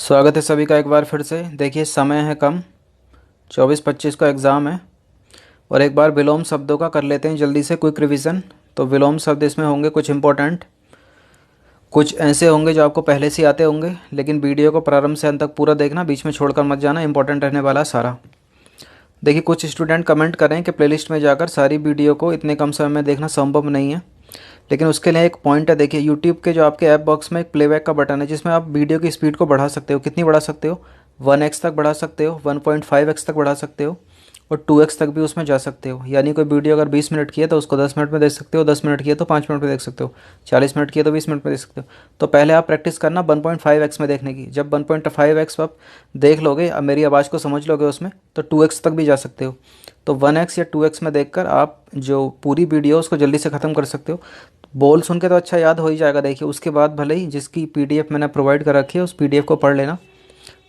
स्वागत है सभी का एक बार फिर से। देखिए समय है कम, 24-25 का एग्ज़ाम है और एक बार विलोम शब्दों का कर लेते हैं जल्दी से क्विक रिवीजन। तो विलोम शब्द इसमें होंगे कुछ इंपॉर्टेंट, कुछ ऐसे होंगे जो आपको पहले से आते होंगे, लेकिन वीडियो को प्रारंभ से अंत तक पूरा देखना, बीच में छोड़कर मत जाना, इंपॉर्टेंट रहने वाला सारा। देखिए कुछ स्टूडेंट कमेंट करें कि प्लेलिस्ट में जाकर सारी वीडियो को इतने कम समय में देखना संभव नहीं है, लेकिन उसके लिए एक पॉइंट है। देखिए यूट्यूब के जो आपके ऐप बॉक्स में एक प्लेबैक का बटन है जिसमें आप वीडियो की स्पीड को बढ़ा सकते हो। कितनी बढ़ा सकते हो? 1x तक बढ़ा सकते हो, 1.5x तक बढ़ा सकते हो और 2x तक भी उसमें जा सकते हो। यानी कोई वीडियो अगर 20 मिनट की है तो उसको 10 मिनट में देख सकते हो, 10 मिनट की है तो 5 मिनट में देख सकते हो, 40 मिनट की है तो 20 मिनट में देख सकते हो। तो पहले आप प्रैक्टिस करना 1.5x में देखने की। जब 1.5x आप देख लोगे, अब मेरी आवाज़ को समझ लोगे उसमें, तो 2x तक भी जा सकते हो। तो 1x या 2x में देखकर आप जो पूरी वीडियो उसको जल्दी से ख़त्म कर सकते हो। बोल सुन के तो अच्छा याद हो ही जाएगा। देखिए उसके बाद भले ही जिसकी पीडीएफ मैंने प्रोवाइड कर रखी है उस पीडीएफ को पढ़ लेना।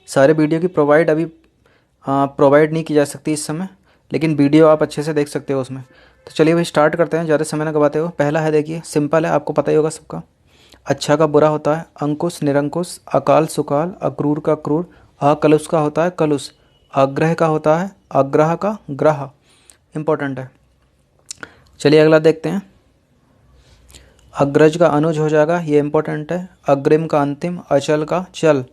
सारे वीडियो की प्रोवाइड अभी प्रोवाइड नहीं की जा सकती इस समय, लेकिन वीडियो आप अच्छे से देख सकते हो उसमें। तो चलिए भाई स्टार्ट करते हैं ज़्यादा समय ना गवाते हुए। पहला है, देखिए सिंपल है, आपको पता ही होगा सबका। अच्छा का बुरा होता है अंकुश निरंकुश, अकाल सुकाल, अक्रूर का क्रूर, अकलुष का होता है कलुष, आग्रह का होता है आग्रह का ग्रह। इंपॉर्टेंट है। चलिए अगला देखते हैं। अग्रज का अनुज हो जाएगा, ये इंपॉर्टेंट है। अग्रिम का अंतिम, अचल का चल,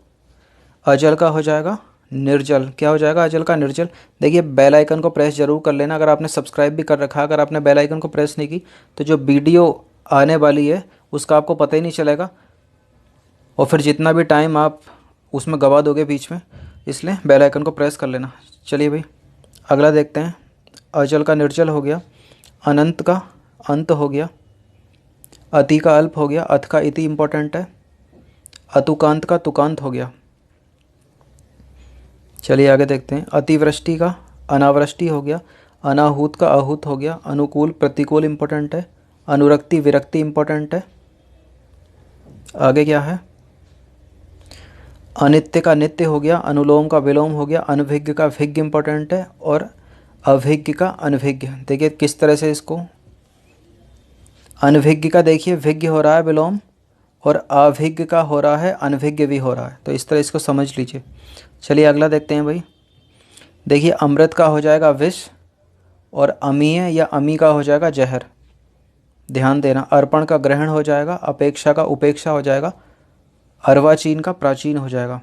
अजल का हो जाएगा निर्जल। क्या हो जाएगा? अजल का निर्जल। देखिए बेल आइकन को प्रेस जरूर कर लेना अगर आपने सब्सक्राइब भी कर रखा है। अगर आपने बेल आइकन को प्रेस नहीं की तो जो वीडियो आने वाली है उसका आपको पता ही नहीं चलेगा और फिर जितना भी टाइम आप उसमें गवा दोगे बीच में, इसलिए बेल आइकन को प्रेस कर लेना। चलिए भाई अगला देखते हैं। अजल का निर्जल हो गया, अनंत का अंत हो गया, अति का अल्प हो गया, अथ का इति इंपॉर्टेंट है, अतुकांत का तुकांत हो गया। चलिए आगे देखते हैं। अतिवृष्टि का अनावृष्टि हो गया, अनाहूत का आहूत हो गया, अनुकूल प्रतिकूल इंपॉर्टेंट है, अनुरक्ति विरक्ति इंपॉर्टेंट है। आगे क्या है? अनित्य का नित्य हो गया, अनुलोम का विलोम हो गया, अनभिज्ञ का भिज्ञ इंपॉर्टेंट है और अभिज्ञ का अनभिज्ञ। देखिए किस तरह से इसको, अनभिज्ञ का देखिए भिज्ञ हो रहा है विलोम और अभिज्ञ का हो रहा है अनभिज्ञ भी हो रहा है, तो इस तरह इसको समझ लीजिए। चलिए अगला देखते हैं भाई। देखिए अमृत का हो जाएगा विष और अमीय या अमी का हो जाएगा जहर। ध्यान देना। अर्पण का ग्रहण हो जाएगा, अपेक्षा का उपेक्षा हो जाएगा, अर्वाचीन का प्राचीन हो जाएगा।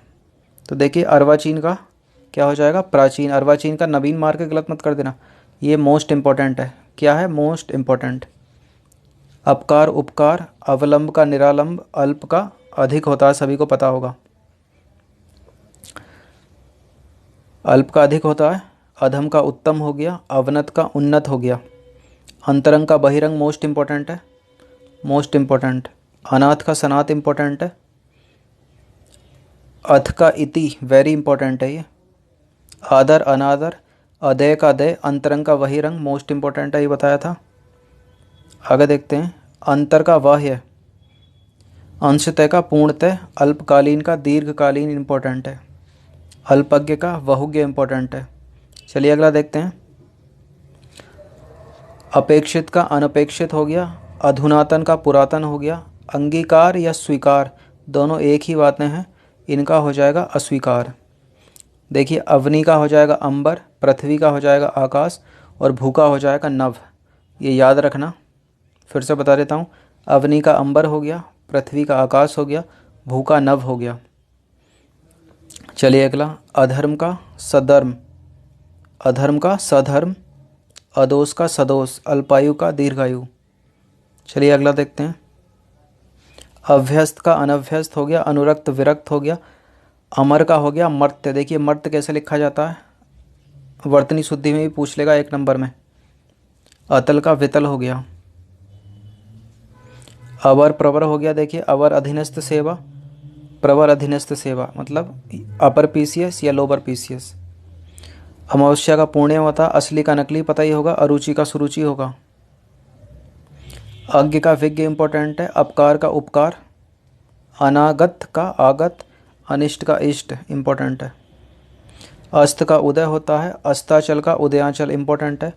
तो देखिए अर्वाचीन का क्या हो जाएगा? प्राचीन। अर्वाचीन का नवीन मार के गलत मत कर देना, ये मोस्ट इंपॉर्टेंट है। क्या है? Most important. अपकार उपकार, अवलंब का निरालंब, अल्प का अधिक होता है, सभी को पता होगा। अल्प का अधिक होता है। अधम का उत्तम हो गया, अवनत का उन्नत हो गया। अंतरंग का बहिरंग मोस्ट इंपॉर्टेंट है, मोस्ट इंपॉर्टेंट। अनाथ का सनाथ इंपॉर्टेंट है। अथ का इति वेरी इंपॉर्टेंट है ये। आदर अनादर, अदय का दय, अंतरंग का बहिरंग मोस्ट इंपॉर्टेंट है, ये बताया था। आगे देखते हैं। अंतर का बाह्य, अंशतः का पूर्णतः, अल्पकालीन का दीर्घकालीन इंपॉर्टेंट है, अल्पज्ञ का बहुज्ञ इंपॉर्टेंट है। चलिए अगला देखते हैं। अपेक्षित का अनपेक्षित हो गया, अधुनातन का पुरातन हो गया, अंगीकार या स्वीकार दोनों एक ही बातें हैं, इनका हो जाएगा अस्वीकार। देखिए अवनी का हो जाएगा अंबर, पृथ्वी का हो जाएगा आकाश और भू का हो जाएगा नभ। ये याद रखना, फिर से बता देता हूँ। अवनी का अंबर हो गया, पृथ्वी का आकाश हो गया, भू का नभ हो गया। चलिए अगला। अधर्म का सधर्म, अधर्म का सधर्म, अदोष का सदोष, अल्पायु का दीर्घायु। चलिए अगला देखते हैं। अभ्यस्त का अनभ्यस्त हो गया, अनुरक्त विरक्त हो गया, अमर का हो गया मर्त्य। देखिए मर्त्य कैसे लिखा जाता है, वर्तनी शुद्धि में भी पूछ लेगा 1 नंबर में। अतल का वितल हो गया। अवर प्रवर हो गया। देखिए अवर अधीनस्थ सेवा, प्रवर अधीनस्थ सेवा, मतलब अपर पीसीएस या लोअर पीसीएस। अमावस्या का पुण्य होता, असली का नकली पता ही होगा, अरुचि का सुरुचि होगा। अज्ञ का विज्ञ इंपॉर्टेंट है, अपकार का उपकार, अनागत का आगत, अनिष्ट का इष्ट इंपॉर्टेंट है। अस्त का उदय होता है, अस्ताचल का उदयांचल इंपॉर्टेंट है,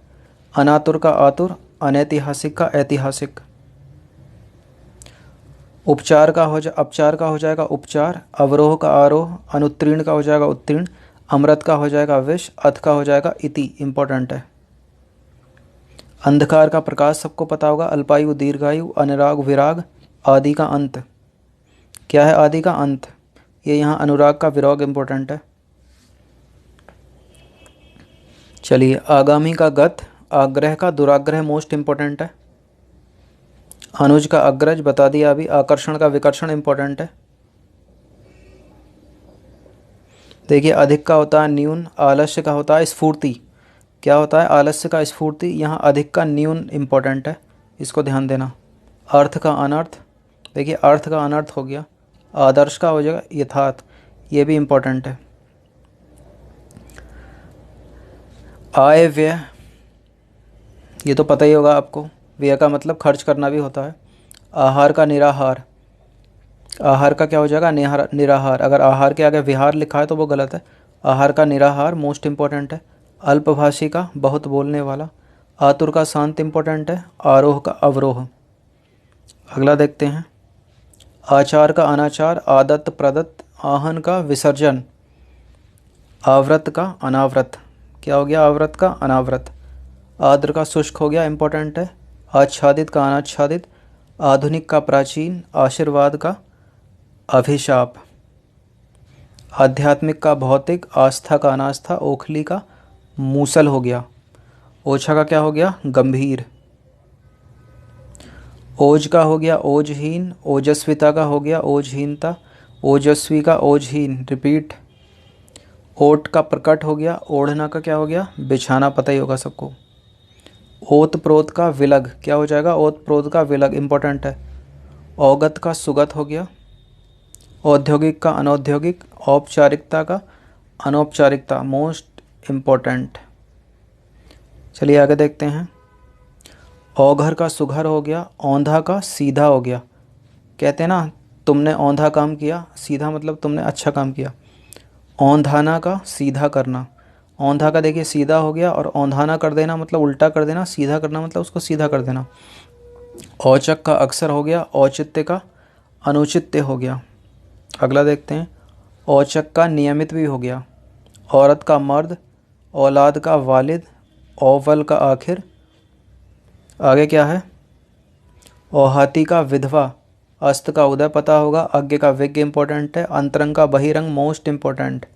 अनातुर का आतुर, अनैतिहासिक का ऐतिहासिक। अपचार का हो जाएगा उपचार, अवरोह का आरोह, अनुत्तीर्ण का हो जाएगा उत्तीर्ण, अमृत का हो जाएगा विष, अथ का हो जाएगा इति। इंपॉर्टेंट है। अंधकार का प्रकाश सबको पता होगा, अल्पायु दीर्घायु, अनुराग विराग, आदि का अंत। क्या है आदि का अंत? ये यहाँ अनुराग का विराग इंपॉर्टेंट है। चलिए, आगामी का गत, आग्रह का दुराग्रह मोस्ट इंपॉर्टेंट है। अनुज का अग्रज बता दिया अभी, आकर्षण का विकर्षण इंपॉर्टेंट है। देखिए, अधिक का होता है न्यून, आलस्य का होता है स्फूर्ति। क्या होता है? आलस्य का स्फूर्ति। यहाँ अधिक का न्यून इंपॉर्टेंट है, इसको ध्यान देना। अर्थ का अनर्थ, देखिए अर्थ का अनर्थ हो गया। आदर्श का हो जाएगा यथार्थ, ये भी इंपॉर्टेंट है। आय व्यय, ये तो पता ही होगा आपको, व्यय का मतलब खर्च करना भी होता है। आहार का निराहार, आहार का क्या हो जाएगा? निराहार। अगर आहार के आगे विहार लिखा है तो वो गलत है। आहार का निराहार मोस्ट इंपॉर्टेंट है। अल्पभाषी का बहुत बोलने वाला। आतुर का शांत इंपॉर्टेंट है। आरोह का अवरोह। अगला देखते हैं। आचार का अनाचार, आदत्त प्रदत्त, आहन का विसर्जन, आवृत का अनावृत। क्या हो गया? आवृत का अनावृत। आर्द्र का शुष्क हो गया, इंपॉर्टेंट है। आच्छादित का अनाच्छादित, आधुनिक का प्राचीन, आशीर्वाद का अभिशाप, आध्यात्मिक का भौतिक, आस्था का अनास्था, ओखली का मूसल हो गया। ओछा का क्या हो गया? गंभीर। ओज का हो गया ओजहीन, ओजस्विता का हो गया ओजहीनता, ओजस्वी का ओजहीन, रिपीट। ओट का प्रकट हो गया, ओढ़ना का क्या हो गया? बिछाना, पता ही होगा सबको। ओत प्रोत का विलग, क्या हो जाएगा? ओत प्रोत का विलग, इंपॉर्टेंट है। औगत का सुगत हो गया। औद्योगिक का अनौद्योगिक, औपचारिकता का अनौपचारिकता, मोस्ट इम्पोर्टेंट। चलिए आगे देखते हैं। औघर का सुघर हो गया, औंधा का सीधा हो गया। कहते हैं ना, तुमने औंधा काम किया, सीधा मतलब तुमने अच्छा काम किया। औंधाना का सीधा करना। औंधा का देखिए सीधा हो गया, और औंधाना कर देना मतलब उल्टा कर देना, सीधा करना मतलब उसको सीधा कर देना। औचक का अक्सर हो गया, औचित्य का अनुचित्य हो गया। अगला देखते हैं। औचक का नियमित भी हो गया। औरत का मर्द, औलाद का वालिद, औवल का आखिर। आगे क्या है? औहाती का विधवा, अस्त का उदय पता होगा, अज्ञ का विज्ञ इंपॉर्टेंट है, अंतरंग का बहिरंग मोस्ट इंपॉर्टेंट।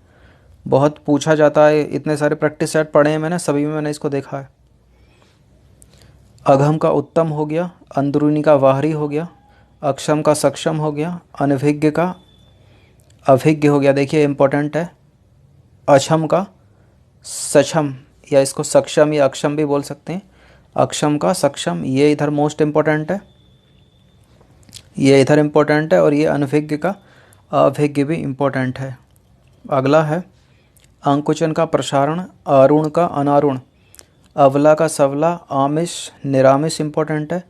बहुत पूछा जाता है, इतने सारे प्रैक्टिस सेट पढ़े हैं मैंने, सभी में मैंने इसको देखा है। अघम का उत्तम हो गया, अंदरूनी का बाहरी हो गया, अक्षम का सक्षम हो गया, अनभिज्ञ का अभिज्ञ हो गया। देखिए इंपॉर्टेंट है। अक्षम का सक्षम, या इसको सक्षम या अक्षम भी बोल सकते हैं। अक्षम का सक्षम, ये इधर मोस्ट इंपॉर्टेंट है, ये इधर इंपॉर्टेंट है, और ये अनभिज्ञ का अभिज्ञ भी इंपॉर्टेंट है। अगला है अंकुचन का प्रसारण, आरुण का अनारुण, अवला का सवला, आमिष निरामिष इंपॉर्टेंट है,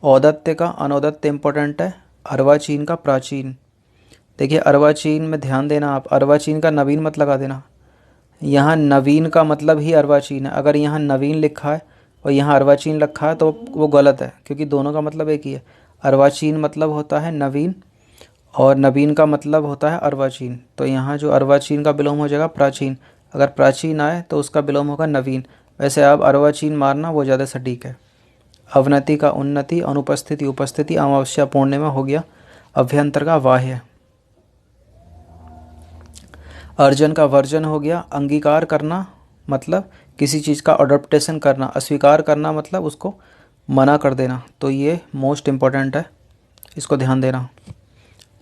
औदत्य का अनौदत्य इंपॉर्टेंट है, अर्वाचीन का प्राचीन। देखिए अर्वाचीन में ध्यान देना आप, अर्वाचीन का नवीन मत लगा देना। यहाँ नवीन का मतलब ही अर्वाचीन है। अगर यहाँ नवीन लिखा है और यहाँ अर्वाचीन रखा है तो वो गलत है, क्योंकि दोनों का मतलब एक ही है। अर्वाचीन मतलब होता है नवीन, और नवीन का मतलब होता है अर्वाचीन। तो यहाँ जो अर्वाचीन का विलोम हो जाएगा प्राचीन। अगर प्राचीन आए तो उसका विलोम होगा नवीन। वैसे आप अर्वाचीन मारना, वो ज़्यादा सटीक है। अवनति का उन्नति, अनुपस्थिति उपस्थिति, अमावस्या पूर्णिमा हो गया। अभ्यंतर का बाह्य। अर्जन का वर्जन हो गया। अंगीकार करना मतलब किसी चीज़ का अडॉप्टेशन करना, अस्वीकार करना मतलब उसको मना कर देना। तो ये मोस्ट इम्पॉर्टेंट है, इसको ध्यान देना।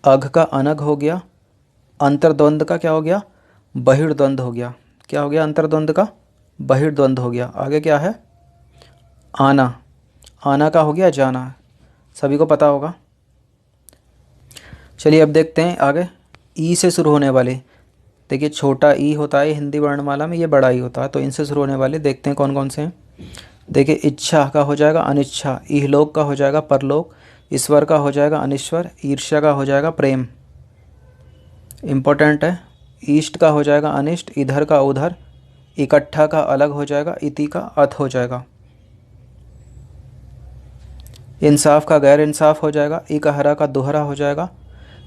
अघ का अनघ हो गया। अंतर्द्वंद का क्या हो गया? बहिर्द्वंद हो गया। क्या हो गया? अंतर्द्वंद का बहिर्द्वंद हो गया। आगे क्या है? आना, आना का हो गया जाना, सभी को पता होगा। चलिए अब देखते हैं आगे। ई से शुरू होने वाले, देखिए छोटा ई होता है हिंदी वर्णमाला में, ये बड़ा ई होता है, तो इनसे शुरू होने वाले देखते हैं कौन कौन से हैं। देखिए इच्छा का हो जाएगा अनिच्छा, इहलोक का हो जाएगा परलोक, ईश्वर का हो जाएगा अनिश्वर, ईर्ष्या का हो जाएगा प्रेम, इम्पोर्टेंट है। ईष्ट का हो जाएगा अनिष्ट, इधर का उधर, इकट्ठा का अलग हो जाएगा, इति का अथ हो जाएगा। इंसाफ का गैर इंसाफ हो जाएगा। इकहरा का दोहरा हो जाएगा।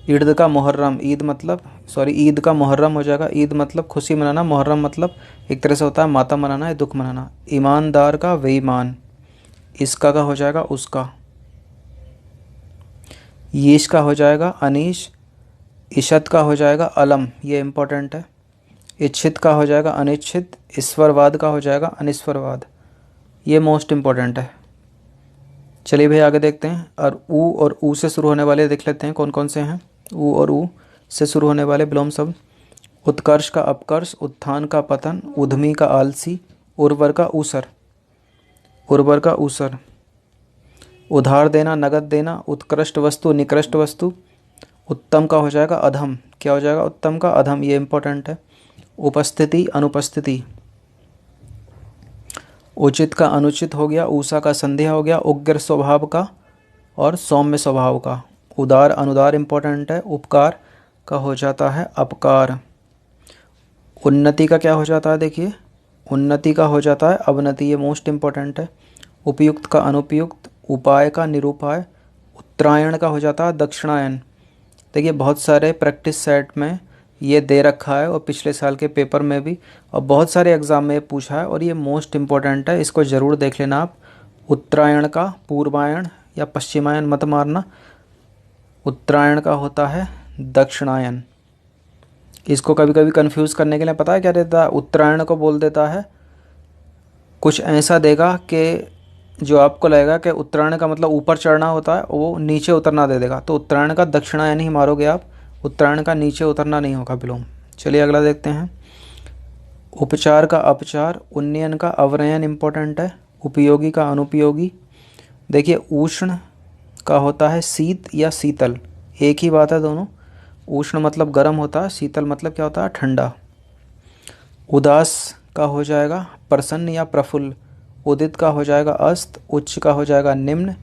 ईद का मुहर्रम, ईद का मुहर्रम हो जाएगा। ईद मतलब खुशी मनाना, मुहर्रम मतलब एक तरह से होता है मातम मनाना या दुख मनाना। ईमानदार का बेईमान, इसका का हो जाएगा उसका। यीश का हो जाएगा अनीश। इशत का हो जाएगा अलम, ये इम्पोर्टेंट है। इच्छित का हो जाएगा अनिच्छित। ईश्वरवाद का हो जाएगा अनिश्वरवाद, ये मोस्ट इम्पोर्टेंट है। चलिए भाई आगे देखते हैं। और ऊ से शुरू होने वाले देख लेते हैं कौन कौन से हैं। ऊ और ऊ से शुरू होने वाले विलोम शब्द। उत्कर्ष का अपकर्ष, उत्थान का पतन, उद्यमी का आलसी, उर्वर का ऊसर, उर्वर का ऊसर। उधार देना, नगद देना, उत्कृष्ट वस्तु, निकृष्ट वस्तु। उत्तम का हो जाएगा अधम, क्या हो जाएगा उत्तम का अधम, ये इंपॉर्टेंट है। उपस्थिति, अनुपस्थिति। उचित का अनुचित हो गया, ऊषा का संध्या हो गया, उग्र स्वभाव का और सौम्य स्वभाव का। उदार अनुदार इंपॉर्टेंट है। उपकार का हो जाता है अपकार। उन्नति का क्या हो जाता है, देखिए उन्नति का हो जाता है अवनति, ये मोस्ट इम्पॉर्टेंट है। उपयुक्त का अनुपयुक्त, उपाय का निरुपाय। उत्तरायण का हो जाता है दक्षिणायन। देखिए बहुत सारे प्रैक्टिस सेट में ये दे रखा है और पिछले साल के पेपर में भी और बहुत सारे एग्ज़ाम में पूछा है और ये मोस्ट इम्पॉर्टेंट है, इसको ज़रूर देख लेना आप। उत्तरायण का पूर्वायण या पश्चिमायन मत मारना। उत्तरायण का होता है दक्षिणायन। इसको कभी कभी कंफ्यूज करने के लिए पता है क्या देता है, उत्तरायण को बोल देता है कुछ ऐसा देगा कि जो आपको लगेगा कि उत्तरायण का मतलब ऊपर चढ़ना होता है, वो नीचे उतरना दे देगा। तो उत्तरायण का दक्षिणायन ही मारोगे आप, उत्तरायण का नीचे उतरना नहीं होगा विलोम। चलिए अगला देखते हैं। उपचार का अपचार, उन्नयन का अवनयन इंपॉर्टेंट है। उपयोगी का अनुपयोगी। देखिए उष्ण का होता है शीत या शीतल, एक ही बात है दोनों। उष्ण मतलब गर्म होता है, शीतल मतलब क्या होता है ठंडा। उदास का हो जाएगा प्रसन्न या प्रफुल्ल। उदित का हो जाएगा अस्त। उच्च का हो जाएगा निम्न।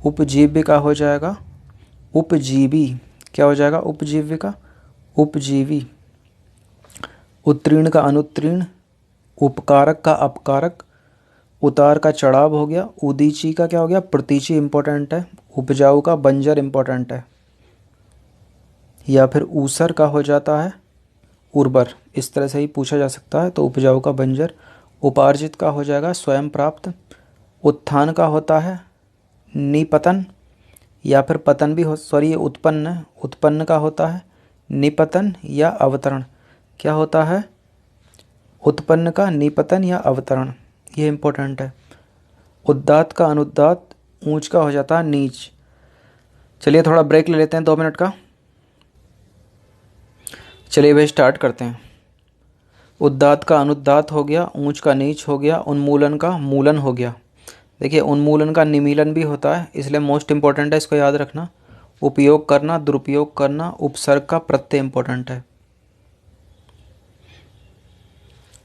उपजीव्य का हो जाएगा उपजीवी, क्या हो जाएगा उपजीव्य का उपजीवी। उत्तीर्ण का अनुत्तीर्ण। उपकारक का अपकारक। उतार का चढ़ाव हो गया। उदीची का क्या हो गया प्रतीची इंपॉर्टेंट है। उपजाऊ का बंजर इंपॉर्टेंट है। या फिर ऊसर का हो जाता है उर्वर, इस तरह से ही पूछा जा सकता है, तो उपजाऊ का बंजर। उपार्जित का हो जाएगा स्वयं प्राप्त। उत्थान का होता है निपतन या फिर पतन भी हो, सॉरी उत्पन्न, उत्पन्न का होता है निपतन या अवतरण, क्या होता है उत्पन्न का निपतन या अवतरण, ये इंपॉर्टेंट है। उद्दात का अनुदात, ऊंच का हो जाता है नीच। चलिए थोड़ा ब्रेक ले लेते हैं 2 मिनट का। चलिए भाई स्टार्ट करते हैं। उद्दात का अनुदात हो गया, ऊंच का नीच हो गया, उन्मूलन का मूलन हो गया। देखिए उन्मूलन का निमीलन भी होता है, इसलिए मोस्ट इंपॉर्टेंट है, इसको याद रखना। उपयोग करना, दुरुपयोग करना, उपसर्ग का प्रत्यय इंपॉर्टेंट है।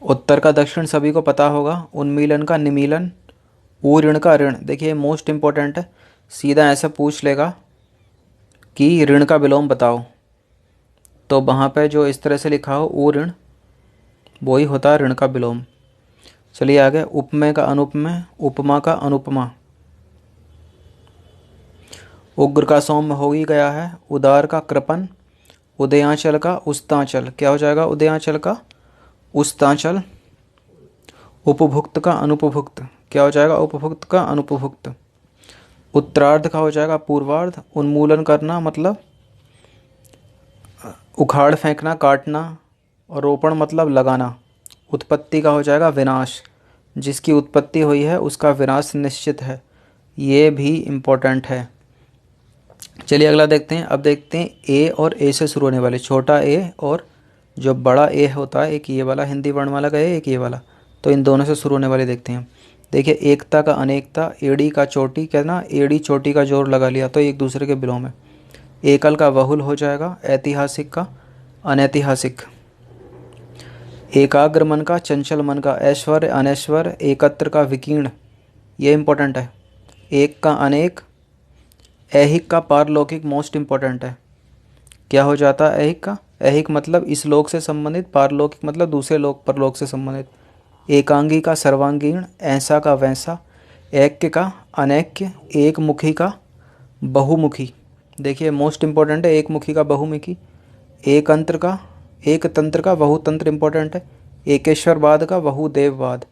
उत्तर का दक्षिण सभी को पता होगा। उन्मीलन का निमीलन। ऋण का ऋण, देखिए मोस्ट इंपॉर्टेंट है, सीधा ऐसा पूछ लेगा कि ऋण का विलोम बताओ, तो वहाँ पे जो इस तरह से लिखा हो ऋण, वही होता है ऋण का विलोम। चलिए आगे। उपमेय का अनुपमेय, उपमा का अनुपमा। उग्र का सौम्य हो ही गया है। उदार का कृपण। उदयांचल का उस्तांचल, क्या हो जाएगा उदयांचल का उस्तांचल। उपभुक्त का अनुपभुक्त, क्या हो जाएगा उपभुक्त का अनुपभुक्त। उत्तरार्ध का हो जाएगा पूर्वार्ध। उन्मूलन करना मतलब उखाड़ फेंकना, काटना, और रोपण मतलब लगाना। उत्पत्ति का हो जाएगा विनाश, जिसकी उत्पत्ति हुई है उसका विनाश निश्चित है, ये भी इम्पोर्टेंट है। चलिए अगला देखते हैं। अब देखते हैं ए और ए से शुरू होने वाले, छोटा ए और जो बड़ा ए होता है, एक ये वाला हिंदी वर्णमाला का ए, एक ये वाला, तो इन दोनों से शुरू होने वाले देखते हैं। देखिए एकता का अनेकता, एड़ी का चोटी, कहना एड़ी चोटी का जोर लगा लिया तो एक दूसरे के विलोम है। एकल का बहुल हो जाएगा। ऐतिहासिक का अनैतिहासिक। एकाग्र मन का चंचल मन का। ऐश्वर्य अनैश्वर्य। एकत्र का विकीर्ण, ये इंपॉर्टेंट है। एक का अनेक। ऐहिक का पारलौकिक, मोस्ट इंपॉर्टेंट है, क्या हो जाता है ऐहिक का। ऐहिक मतलब इस लोक से संबंधित, पारलौकिक मतलब दूसरे लोक परलोक से संबंधित। एकांगी का सर्वांगीण। ऐसा का वैसा। ऐक्य का अनैक्य, एक मुखी का बहुमुखी। देखिए मोस्ट इम्पोर्टेंट है, एक मुखी का बहुमुखी। एक तंत्र का बहुतंत्र इम्पोर्टेंट है। एकेश्वरवाद का बहुदेववाद,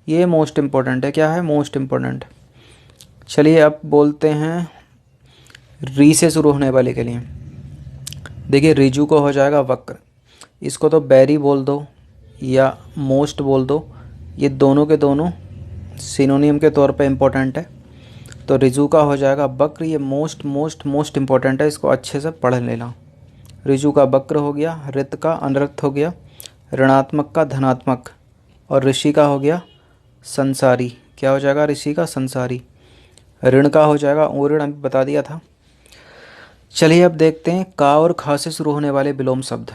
ये मोस्ट इम्पोर्टेंट है। क्या है? Most important. चलिए अब बोलते हैं री से शुरू होने वाले के लिए। देखिए रिजु को हो जाएगा वक्र, इसको तो बैरी बोल दो या मोस्ट बोल दो, ये दोनों के दोनों सिनोनिम के तौर पे इम्पोर्टेंट है। तो रिजु का हो जाएगा वक्र, ये मोस्ट मोस्ट मोस्ट इम्पोर्टेंट है, इसको अच्छे से पढ़ लेना। रिजु का वक्र हो गया, रित का अनर्थ हो गया, ऋणात्मक का धनात्मक, और ऋषि का हो गया संसारी। क्या हो जाएगा? ऋषि का संसारी। ऋण का हो जाएगा ऊऋण, अभी बता दिया था। चलिए अब देखते हैं का और खा से शुरू होने वाले विलोम शब्द।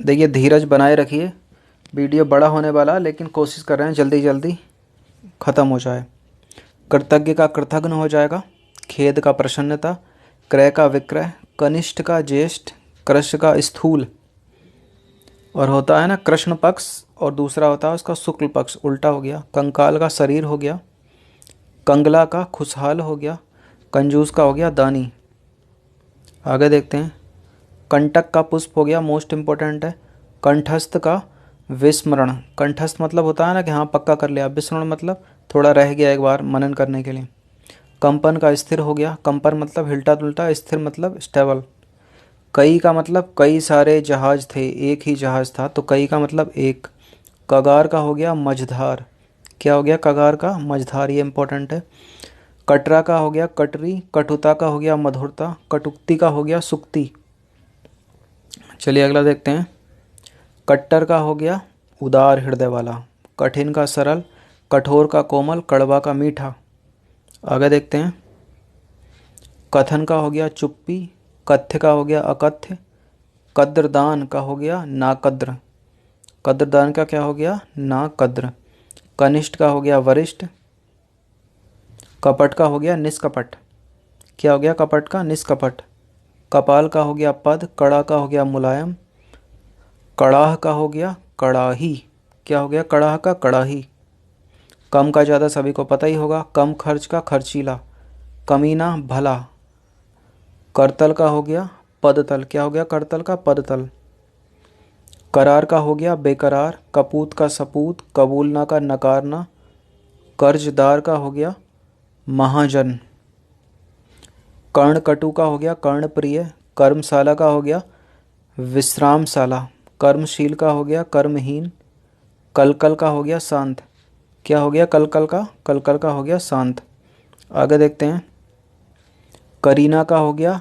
देखिए धीरज बनाए रखिए, वीडियो बड़ा होने वाला लेकिन कोशिश कर रहे हैं जल्दी जल्दी ख़त्म हो जाए। कृतज्ञ का कृतघ्न हो जाएगा, खेद का प्रसन्नता, क्रय का विक्रय, कनिष्ठ का ज्येष्ठ, कृष्ण का स्थूल, और होता है ना कृष्ण पक्ष और दूसरा होता है उसका शुक्ल पक्ष, उल्टा हो गया। कंकाल का शरीर हो गया, कंगला का खुशहाल हो गया, कंजूस का हो गया दानी। आगे देखते हैं, कंटक का पुष्प हो गया, मोस्ट इम्पोर्टेंट है। कंठस्थ का विस्मरण, कंठस्थ मतलब होता है ना कि हाँ पक्का कर लिया, विस्मरण मतलब थोड़ा रह गया एक बार मनन करने के लिए। कंपन का स्थिर हो गया, कंपन मतलब हिलटा तुलटा, स्थिर मतलब स्टेबल। कई का मतलब कई सारे जहाज थे, एक ही जहाज था, तो कई का मतलब एक। कगार का हो गया मझधार, क्या हो गया? कगार का मझधार, ये इंपॉर्टेंट है। कटरा का हो गया कटरी, कटुता का हो गया मधुरता, कटुक्ति का हो गया सुक्ति। चलिए अगला देखते हैं, कट्टर का हो गया उदार हृदय वाला, कठिन का सरल, कठोर का कोमल, कड़वा का मीठा। आगे देखते हैं, कथन का हो गया चुप्पी, कथ्य का हो गया अकथ्य, कद्रदान का हो गया नाकद्र, कद्रदान का क्या हो गया? नाकद्र। कनिष्ठ का हो गया वरिष्ठ, कपट का हो गया निष्कपट, क्या हो गया? कपट का निष्कपट। कपाल का हो गया पद, कड़ा का हो गया मुलायम, कड़ाह का हो गया कड़ाही, क्या हो गया? कड़ाह का कड़ाही। कम का ज़्यादा सभी को पता ही होगा, कम खर्च का खर्चीला, कमीना भला। करतल का हो गया पदतल, क्या हो गया? करतल का पदतल। करार का हो गया बेकरार, कपूत का सपूत, कबूलना का नकारना, कर्जदार का हो गया महाजन। कर्णकटु का हो गया कर्णप्रिय, कर्मशाला का हो गया विश्रामशाला, कर्मशील का हो गया कर्महीन, कलकल का हो गया शांत, क्या हो गया? कलकल का, कलकल का हो गया शांत। आगे देखते हैं, करीना का हो गया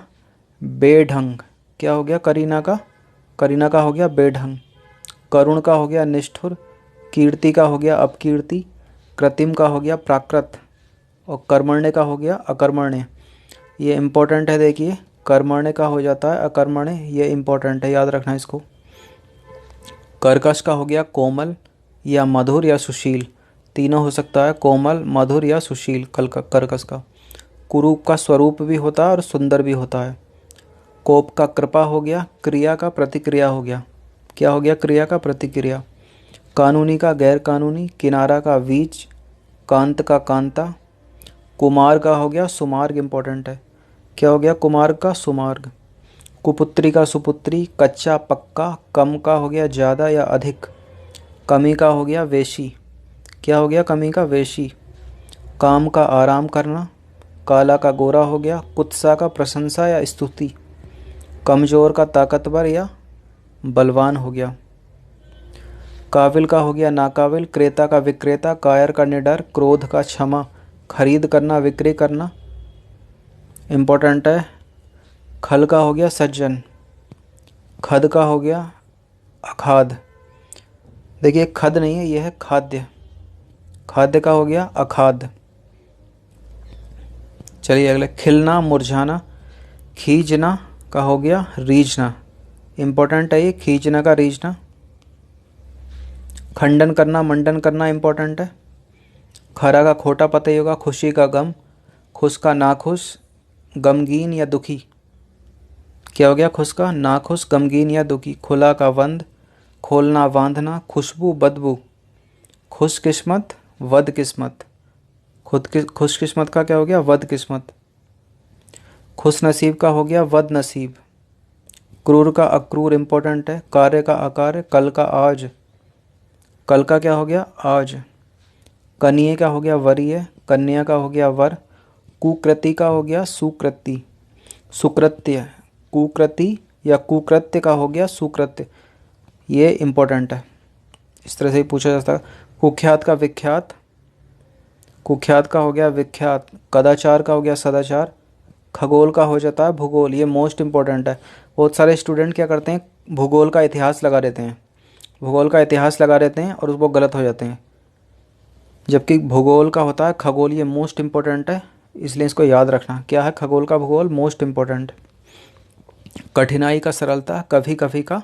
बेढंग, क्या हो गया? करीना का, करीना का हो गया बेढंग। करुण का हो गया निष्ठुर, कीर्ति का हो गया अपकीर्ति, कृत्रिम का हो गया प्राकृत, और कर्मण्य का हो गया अकर्मण्य। ये इम्पोर्टेंट है, देखिए कर्मण्य का हो जाता है अकर्मण्य, ये इम्पोर्टेंट है, याद रखना इसको। कर्कश का हो गया कोमल या मधुर या सुशील, तीनों हो सकता है, कोमल मधुर या सुशील कर्कश का। कुरूप का स्वरूप भी होता है और सुंदर भी होता है। कोप का कृपा हो गया, क्रिया का प्रतिक्रिया हो गया, क्या हो गया? क्रिया का प्रतिक्रिया। कानूनी का गैर कानूनी, किनारा का बीच, कांत का कांता। कुमार का हो गया सुमार्ग, इम्पोर्टेंट है, क्या हो गया? कुमार्ग का सुमार्ग। कुपुत्री का सुपुत्री, कच्चा पक्का, कम का हो गया ज़्यादा या अधिक, कमी का हो गया वेशी, क्या हो गया? कमी का वेशी। काम का आराम करना, काला का गोरा हो गया, कुत्सा का प्रशंसा या स्तुति, कमज़ोर का ताकतवर या बलवान हो गया। काबिल का हो गया नाकाबिल, क्रेता का विक्रेता, कायर का निडर, क्रोध का क्षमा, खरीद करना विक्री करना, इम्पोर्टेंट है। खल का हो गया सज्जन, खद का हो गया अखाद। देखिए खद नहीं है, यह है खाद्य, खाद्य का हो गया अखाद। चलिए अगले, खिलना मुरझाना, खींचना का हो गया रीझना, इम्पोर्टेंट है ये, खींचना का रीझना। खंडन करना मंडन करना, इम्पोर्टेंट है। खरा का खोटा पता ही होगा, खुशी का गम, खुश का नाखुश, गमगीन या दुखी, क्या हो गया? खुश का नाखुश, गमगीन या दुखी। खुला का बंद, खोलना बांधना, खुशबू बदबू, खुशकिस्मत वध किस्मत। खुश किस्मत का क्या हो गया? वध किस्मत। खुश नसीब का हो गया वध नसीब। क्रूर का अक्रूर इंपॉर्टेंट है। कार्य का अकार्य। कल का आज। कल का क्या हो गया? आज। कनिये का हो गया वरीय। कन्या का हो गया वर। कुकृति का हो गया सुकृति। सुकृत्य। कुकृति या कुकृत्य का हो गया सुकृत्य। ये इंपॉर्टेंट है, इस तरह से ही पूछा जा सकता है। कुख्यात का विख्यात। कुख्यात का हो गया विख्यात। कदाचार का हो गया सदाचार। खगोल का हो जाता है भूगोल। ये मोस्ट इंपॉर्टेंट है। बहुत सारे स्टूडेंट क्या करते हैं, भूगोल का इतिहास लगा देते हैं। भूगोल का इतिहास लगा देते हैं और वो गलत हो जाते हैं, जबकि भूगोल का होता है खगोल। ये मोस्ट इंपॉर्टेंट है, इसलिए इसको याद रखना। क्या है खगोल का भूगोल? Most important. कठिनाई का सरलता। कभी कभी का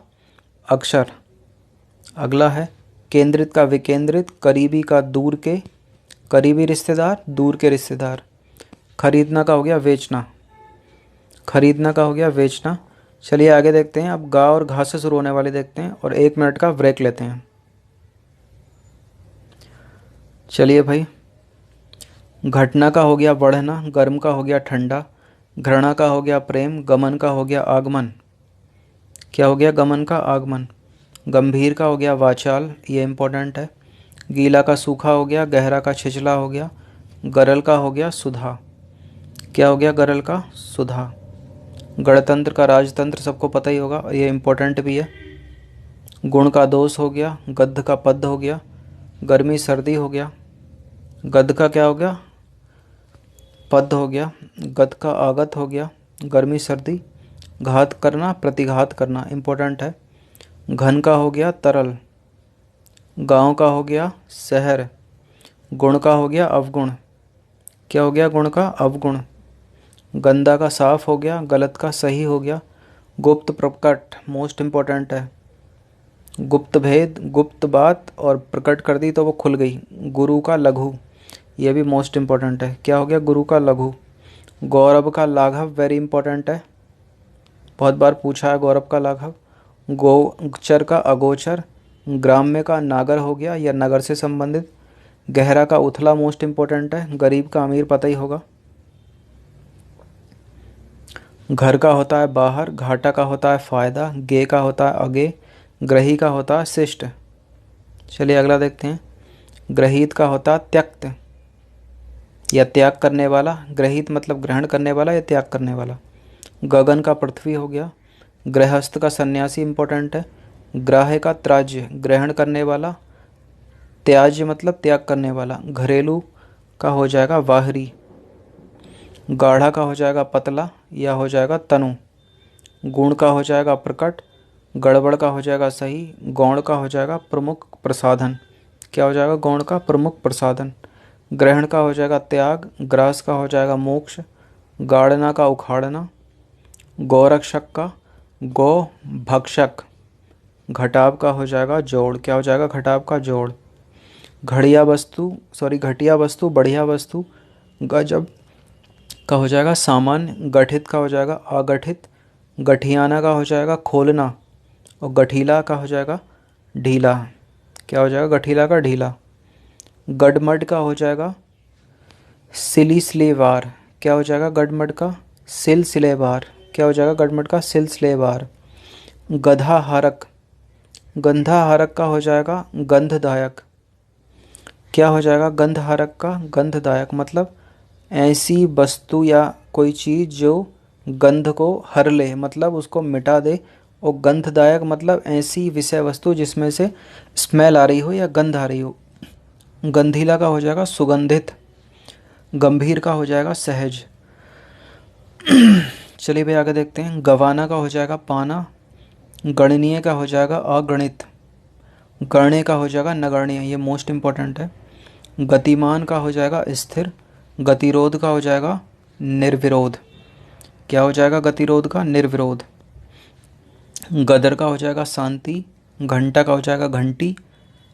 अक्षर। अगला है केंद्रित का विकेंद्रित। करीबी का दूर के। करीबी रिश्तेदार दूर के रिश्तेदार। खरीदना का हो गया बेचना। खरीदना का हो गया बेचना। चलिए आगे देखते हैं। अब गा और घा से शुरू होने वाले देखते हैं और 1 मिनट का ब्रेक लेते हैं। चलिए भाई, घटना का हो गया बढ़ना। गर्म का हो गया ठंडा। घृणा का हो गया प्रेम। गमन का हो गया आगमन। क्या हो गया? गमन का आगमन। गंभीर का हो गया वाचाल। ये इंपॉर्टेंट है। गीला का सूखा हो गया। गहरा का छिछला हो गया। गरल का हो गया सुधा। क्या हो गया? गरल का सुधा। गणतंत्र का राजतंत्र सबको पता ही होगा, ये इंपॉर्टेंट भी है। गुण का दोष हो गया। गद्ध का पद्य हो गया। गर्मी सर्दी हो गया। गद्ध का क्या हो गया? पद्य हो गया। गद्ध का आगत हो गया। गर्मी सर्दी। घात करना प्रतिघात करना इंपॉर्टेंट है। घन का हो गया तरल। गांव का हो गया शहर। गुण का हो गया अवगुण। क्या हो गया? गुण का अवगुण। गंदा का साफ हो गया। गलत का सही हो गया। गुप्त प्रकट मोस्ट इंपॉर्टेंट है। गुप्त भेद गुप्त बात और प्रकट कर दी तो वो खुल गई। गुरु का लघु। ये भी मोस्ट इंपॉर्टेंट है। क्या हो गया? गुरु का लघु। गौरव का लाघव वेरी इंपॉर्टेंट है, बहुत बार पूछा है गौरव का लाघव। गोचर का अगोचर। ग्राम्य का नागर हो गया या नगर से संबंधित। गहरा का उथला मोस्ट इंपॉर्टेंट है। गरीब का अमीर पता ही होगा। घर का होता है बाहर। घाटा का होता है फायदा। गे का होता है आगे। ग्रही का होता है शिष्ट। चलिए अगला देखते हैं। ग्रहित का होता है त्यक्त या त्याग करने वाला। ग्रहित मतलब ग्रहण करने वाला या त्याग करने वाला। गगन का पृथ्वी हो गया। गृहस्थ का सन्यासी इंपॉर्टेंट है। ग्राह्य का त्याज्य ग्रहण करने वाला। त्याज्य मतलब त्याग करने वाला। घरेलू का हो जाएगा बाहरी। गाढ़ा का हो जाएगा पतला या हो जाएगा तनु। गुण का हो जाएगा प्रकट। गड़बड़ का हो जाएगा सही। गौण का हो जाएगा प्रमुख प्रसाधन। क्या हो जाएगा? गौण का प्रमुख प्रसाधन। ग्रहण का हो जाएगा त्याग। ग्रास का हो जाएगा मोक्ष। गाड़ना का उखाड़ना। गौरक्षक का गौ भक्षक। घटाव का हो जाएगा जोड़। क्या हो जाएगा? घटाव का जोड़। घटिया वस्तु बढ़िया वस्तु। गजब का हो जाएगा सामान्य। गठित का हो जाएगा अगठित। गठियाना का हो जाएगा खोलना और गठीला का हो जाएगा ढीला। क्या हो जाएगा? गठीला का ढीला। गडमड का हो जाएगा सिलिसिलेवार। क्या हो जाएगा? गडमड का सिलसिलेवार। क्या हो जाएगा? गडमड का सिलसिलेवार। गधा हारक। गंधा हारक का हो जाएगा गंधदायक। क्या हो जाएगा? गंधहारक का गंधदायक मतलब ऐसी वस्तु या कोई चीज़ जो गंध को हर ले, मतलब उसको मिटा दे। और गंधदायक मतलब ऐसी विषय वस्तु जिसमें से स्मेल आ रही हो या गंध आ रही हो। गंधीला का हो जाएगा सुगंधित। गंभीर का हो जाएगा सहज। चलिए भाई आगे देखते हैं। गवाना का हो जाएगा पाना। गणनीय का हो जाएगा अगणित। गण्य का हो जाएगा नगण्य। ये मोस्ट इंपॉर्टेंट है। गतिमान का हो जाएगा स्थिर। गतिरोध का हो जाएगा निर्विरोध। क्या हो जाएगा? गतिरोध का निर्विरोध। गदर का हो जाएगा शांति। घंटा का हो जाएगा घंटी।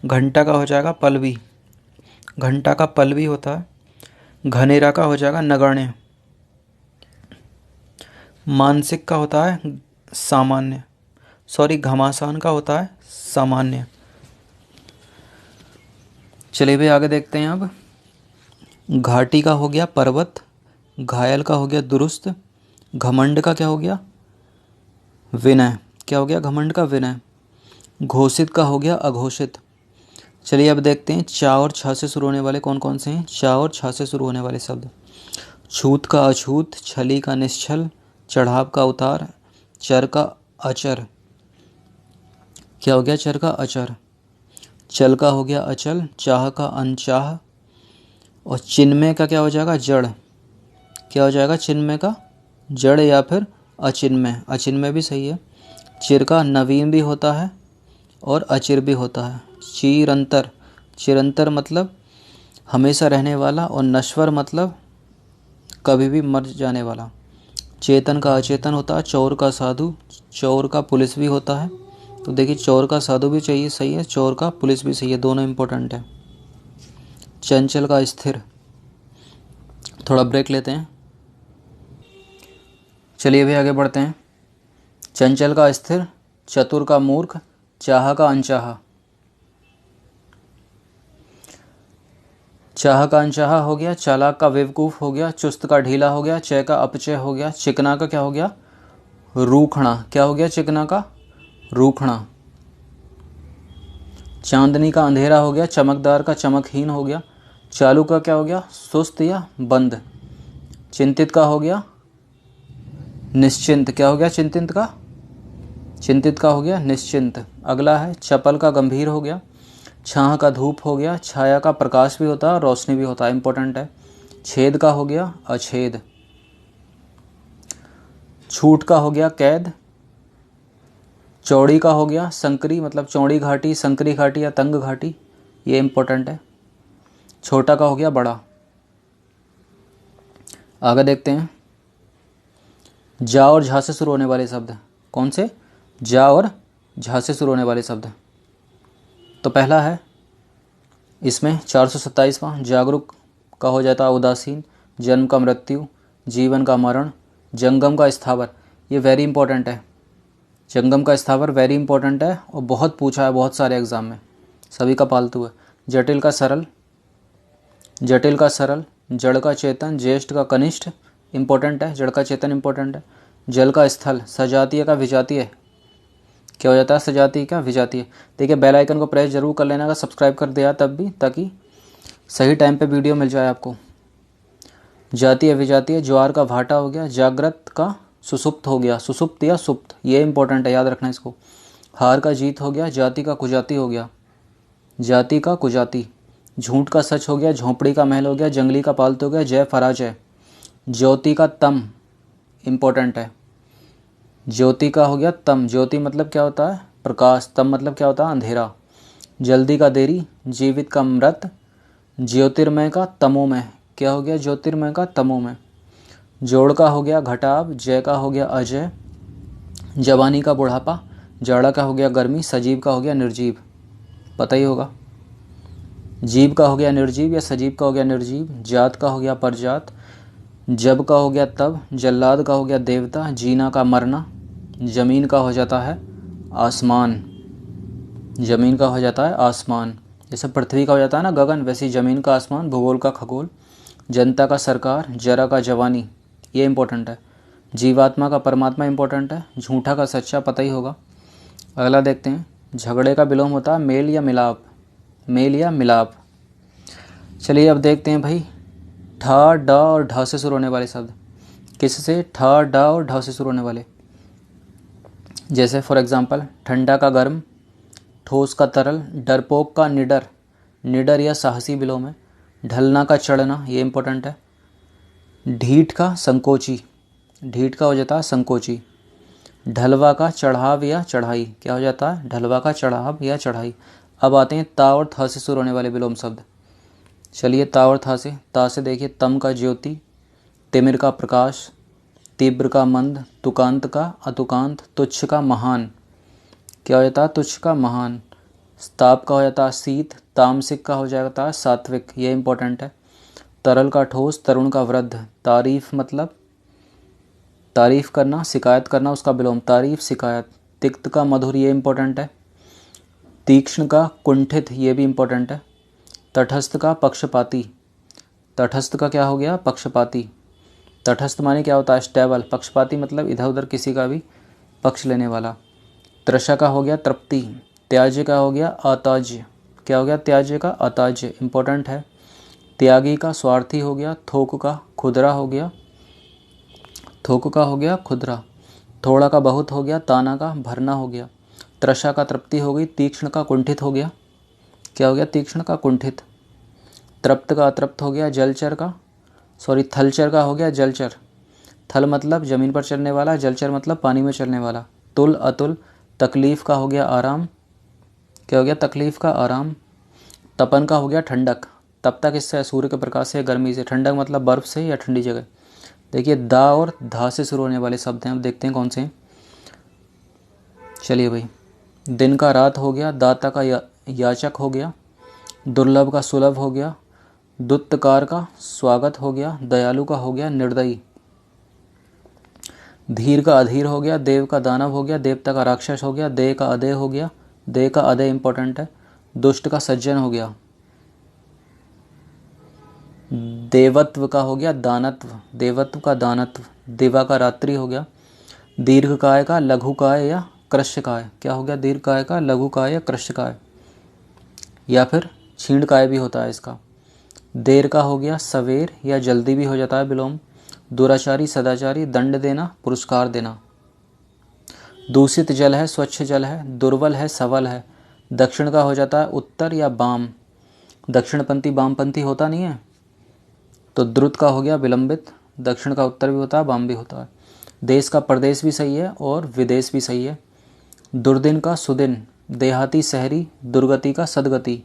घंटा का हो जाएगा पल्लवी। घंटा का पल्लवी होता है। घनेरा का हो जाएगा नगण्य। मानसिक का होता है सामान्य। घमासान का होता है सामान्य। चलिए भाई आगे देखते हैं अब। घाटी का हो गया पर्वत, घायल का हो गया दुरुस्त, घमंड का क्या हो गया विनय, क्या हो गया घमंड का विनय, घोषित का हो गया अघोषित। चलिए अब देखते हैं चा और छा से शुरू होने वाले कौन कौन से हैं। चा और छा से शुरू होने वाले शब्द, छूत का अछूत, छली का निश्छल, चढ़ाव का उतार, चर का अचर, क्या हो गया चर का अचर, चल का हो गया अचल, चाह का अनचाह, और चिन्मय का क्या हो जाएगा जड़, क्या हो जाएगा चिन्मय का जड़ या फिर अचिन्मय, अचिन्मय भी सही है। चिर का नवीन भी होता है और अचिर भी होता है। चिरंतर, चिरंतर मतलब हमेशा रहने वाला, और नश्वर मतलब कभी भी मर जाने वाला। चेतन का अचेतन होता है। चोर का साधु, चोर का पुलिस भी होता है। तो देखिए चोर का साधु भी चाहिए सही है, चोर का पुलिस भी सही है, दोनों इंपॉर्टेंट है। चंचल का स्थिर। थोड़ा ब्रेक लेते हैं, चलिए भी आगे बढ़ते हैं। चंचल का स्थिर, चतुर का मूर्ख, चाह का अनचाहा, चाह का अनचाहा हो गया, चालाक का बेवकूफ़ हो गया, चुस्त का ढीला हो गया, चय का अपचय हो गया, चिकना का क्या हो गया रूखना, क्या हो गया चिकना का रूखना। चांदनी का अंधेरा हो गया, चमकदार का चमकहीन हो गया, चालू का क्या हो गया सुस्त या बंद, चिंतित का हो गया निश्चिंत, क्या हो गया चिंतित का हो गया निश्चिंत। अगला है चपल का गंभीर हो गया, छाह का धूप हो गया, छाया का प्रकाश भी होता है और रोशनी भी होता है, इंपॉर्टेंट है। छेद का हो गया अछेद, छूट का हो गया कैद, चौड़ी का हो गया संकरी मतलब चौड़ी घाटी, संकरी घाटी या तंग घाटी, ये इंपॉर्टेंट है। छोटा का हो गया बड़ा। आगे देखते हैं जा और झा से शुरू होने वाले शब्द, कौन से जा और झा से शुरू होने वाले शब्द। तो पहला है इसमें 427वां, जागरूक का हो जाता है उदासीन, जन्म का मृत्यु, जीवन का मरण, जंगम का स्थावर, ये वेरी इंपॉर्टेंट है। जंगम का स्थावर वेरी इंपॉर्टेंट है और बहुत पूछा है बहुत सारे एग्जाम में, सभी का पालतू है। जटिल का सरल, जटिल का सरल, जड़ का चेतन, ज्येष्ठ का कनिष्ठ, इंपॉर्टेंट है, जड़ का चेतन इंपॉर्टेंट है। जल का स्थल, सजातीय का विजातीय, क्या हो जाता है सजातीय का विजातीय। देखिए बेल आइकन को प्रेस जरूर कर लेना, अगर सब्सक्राइब कर दिया तब भी, ताकि सही टाइम पे वीडियो मिल जाए आपको। जातीय विजातीय, ज्वार का भाटा हो गया, जागृत का सुसुप्त हो गया, सुसुप्त या सुप्त, ये इंपॉर्टेंट है, याद रखना इसको। हार का जीत हो गया, जाति का कुजाति हो गया, जाति का कुजाति। झूठ का सच हो गया, झोंपड़ी का महल हो गया, जंगली का पालतू हो गया, जय पराजय। ज्योति का तम, इंपॉर्टेंट है, ज्योति का हो गया तम, ज्योति मतलब क्या होता है प्रकाश, तम मतलब क्या होता है अंधेरा। जल्दी का देरी, जीवित का मृत, ज्योतिर्मय का तमोमय, क्या हो गया ज्योतिर्मय का तमोमय। जोड़ का हो गया घटाव, जय का हो गया अजय, जवानी का बुढ़ापा, जाड़ा का हो गया गर्मी, सजीव का हो गया निर्जीव, पता ही होगा। जीव का हो गया निर्जीव या सजीव का हो गया निर्जीव, जात का हो गया परजात, जब का हो गया तब, जल्लाद का हो गया देवता, जीना का मरना, जमीन का हो जाता है आसमान, जमीन का हो जाता है आसमान, जैसे पृथ्वी का हो जाता है ना गगन, वैसे ही जमीन का आसमान, भूगोल का खगोल। जनता का सरकार, जरा का जवानी, ये इंपॉर्टेंट है। जीवात्मा का परमात्मा इंपॉर्टेंट है, झूठा का सच्चा, पता ही होगा। अगला देखते हैं झगड़े का विलोम होता है मेल या मिलाप, मेल या मिलाप। चलिए अब देखते हैं भाई ठा डा और ढा से शुरू होने वाले शब्द, किससे ठा डा और ढा से शुरू होने वाले। जैसे फॉर एग्जांपल ठंडा का गर्म, ठोस का तरल, डरपोक का निडर, निडर या साहसी विलोम है। ढलना का चढ़ना, ये इंपॉर्टेंट है। ढीठ का संकोची, ढीठ का हो जाता है संकोची। ढलवा का चढ़ाव या चढ़ाई, क्या हो जाता है ढलवा का चढ़ाव या चढ़ाई। अब आते हैं ता और था से शुरू होने वाले विलोम शब्द। चलिए ता और था से, ता से देखिए तम का ज्योति, तिमिर का प्रकाश, तीव्र का मंद, तुकांत का अतुकांत, तुच्छ का महान, क्या हो जाता है तुच्छ का महान। ताप का हो जाता है शीत, तामसिक का हो जाता है सात्विक, ये इंपॉर्टेंट है। तरल का ठोस, तरुण का वृद्ध, तारीफ मतलब तारीफ करना, शिकायत करना उसका विलोम, तारीफ शिकायत। तिक्त का मधुर, ये इंपॉर्टेंट है। तीक्ष्ण का कुंठित, ये भी इंपॉर्टेंट है। तटस्थ का पक्षपाती, तटस्थ का क्या हो गया, पक्षपाती। तटस्थ माने क्या होता है, स्टेबल। पक्षपाती मतलब इधर उधर किसी का भी पक्ष लेने वाला। तृषा का हो गया तृप्ति। त्याज्य का हो गया अताज्य, क्या हो गया, त्याज्य का अताज्य, इंपॉर्टेंट है। त्यागी का स्वार्थी हो गया। थोक का खुदरा हो गया, थोक का हो गया खुदरा। थोड़ा का बहुत हो गया। ताना का भरना हो गया। तृषा का तृप्ति हो गई। तीक्ष्ण का कुंठित हो गया, क्या हो गया, तीक्ष्ण का कुंठित। तृप्त का अतृप्त हो गया। जलचर का थलचर का हो गया जलचर। थल मतलब जमीन पर चलने वाला, जलचर मतलब पानी में चलने वाला। तुल अतुल। तकलीफ का हो गया आराम, क्या हो गया, तकलीफ का आराम। तपन का हो गया ठंडक। तपता किससे है, सूर्य के प्रकाश से, गर्मी से। ठंडक मतलब बर्फ से या ठंडी जगह। देखिए दा और धा से शुरू होने वाले शब्द हैं, अब देखते हैं कौन से हैं। चलिए भाई, दिन का रात हो गया। दाता का याचक हो गया। दुर्लभ का सुलभ हो गया। दुत्तकार का स्वागत हो गया। दयालु का हो गया निर्दयी। धीर का अधीर हो गया। देव का दानव हो गया। देवता का राक्षस हो गया। देह का अदेह हो गया। देह का अदेह इंपॉर्टेंट है। दुष्ट का सज्जन हो गया। देवत्व का हो गया दानत्व। देवत्व का दानत्व। दिवा का रात्रि हो गया। दीर्घकाय का लघुकाय या कृष्यकाय, क्या हो गया, दीर्घकाय का लघुकाय या कृष्यकाय, या फिर छीणकाय भी होता है इसका। देर का हो गया सवेर या जल्दी भी हो जाता है विलोम। दुराचारी सदाचारी। दंड देना पुरस्कार देना। दूषित जल है स्वच्छ जल है। दुर्बल है सबल है। दक्षिण का हो जाता है उत्तर या वाम। दक्षिणपंथी वामपंथी होता नहीं है, तो द्रुत का हो गया विलंबित। दक्षिण का उत्तर भी होता है, वाम भी होता है। देश का प्रदेश भी सही है और विदेश भी सही है। दुर्दिन का सुदिन। देहाती शहरी। दुर्गति का सदगति,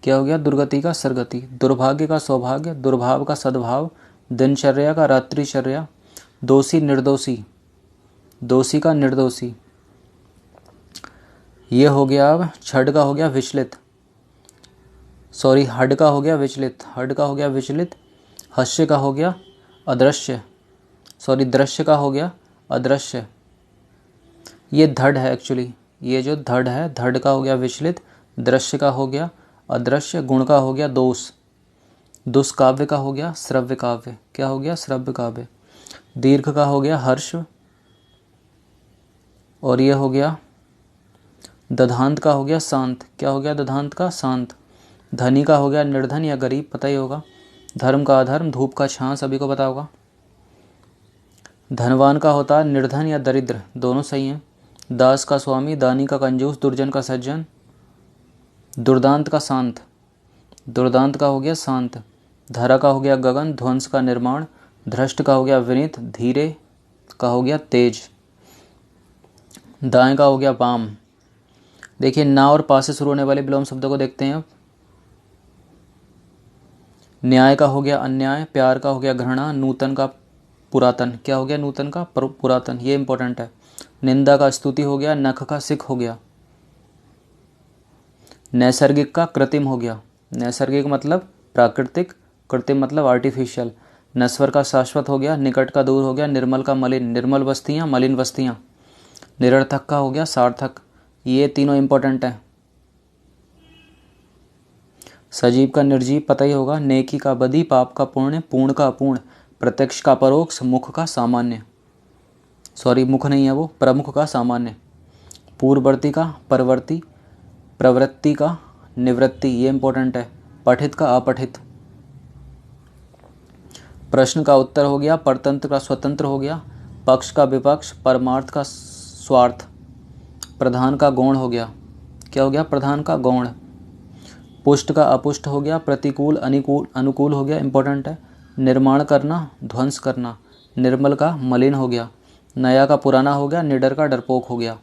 क्या हो गया, दुर्गति का सरगति। दुर्भाग्य का सौभाग्य। दुर्भाव का सद्भाव। दिनचर्या का रात्रिचर्या। दोषी निर्दोषी। दोषी का निर्दोषी। ये हो गया। अब छड का हो गया विचलित, हड का हो गया विचलित। हड का हो गया विचलित। हस्य का हो गया अदृश्य, दृश्य का हो गया अदृश्य। ये धड़ है एक्चुअली, ये जो धड़ है, धड़ का हो गया विचलित। दृश्य का हो गया अदृश्य। गुण का हो गया दोष। दुष्काव्य का हो गया श्रव्य काव्य, क्या हो गया, श्रव्य काव्य। दीर्घ का हो गया हर्ष, और ये हो गया दधांत का हो गया शांत, क्या हो गया, दधांत का शांत। धनी का हो गया निर्धन या गरीब, पता ही होगा। धर्म का अधर्म। धूप का छां, सभी को पता होगा। धनवान का होता है निर्धन या दरिद्र, दोनों सही हैं। दास का स्वामी। दानी का कंजूस। दुर्जन का सज्जन। दुर्दांत का शांत। दुर्दांत का हो गया शांत। धरा का हो गया गगन। ध्वंस का निर्माण। धृष्ट का हो गया विनीत। धीरे का हो गया तेज। दाएं का हो गया वाम। देखिए ना और पा से शुरू होने वाले विलोम शब्दों को देखते हैं अब। न्याय का हो गया अन्याय। प्यार का हो गया घृणा। नूतन का पुरातन, क्या हो गया, नूतन का पुरातन, ये इंपॉर्टेंट है। निंदा का स्तुति हो गया। नख का सिख हो गया। नैसर्गिक का कृत्रिम हो गया। नैसर्गिक मतलब प्राकृतिक, कृत्रिम मतलब आर्टिफिशियल। नश्वर का शाश्वत हो गया। निकट का दूर हो गया। निर्मल का मलिन। निर्मल बस्तियाँ, मलिन बस्तियाँ। निरर्थक का हो गया सार्थक। ये तीनों इंपॉर्टेंट हैं। सजीव का निर्जीव, पता ही होगा। नेकी का बदी। पाप का पुण्य। पूर्ण का अपूर्ण। प्रत्यक्ष का परोक्ष। मुख का सामान्य, मुख नहीं है वो, प्रमुख का सामान्य। पूर्ववर्ती का परवर्ती। प्रवृत्ति का निवृत्ति, ये इंपॉर्टेंट है। पठित का अपठित। प्रश्न का उत्तर हो गया। परतंत्र का स्वतंत्र हो गया। पक्ष का विपक्ष। परमार्थ का स्वार्थ। प्रधान का गौण हो गया, क्या हो गया, प्रधान का गौण। पुष्ट का अपुष्ट हो गया। प्रतिकूल अनुकूल हो गया, इंपॉर्टेंट है। निर्माण करना, ध्वंस करना। निर्मल का मलिन हो गया। नया का पुराना हो गया। निडर का डरपोक हो गया।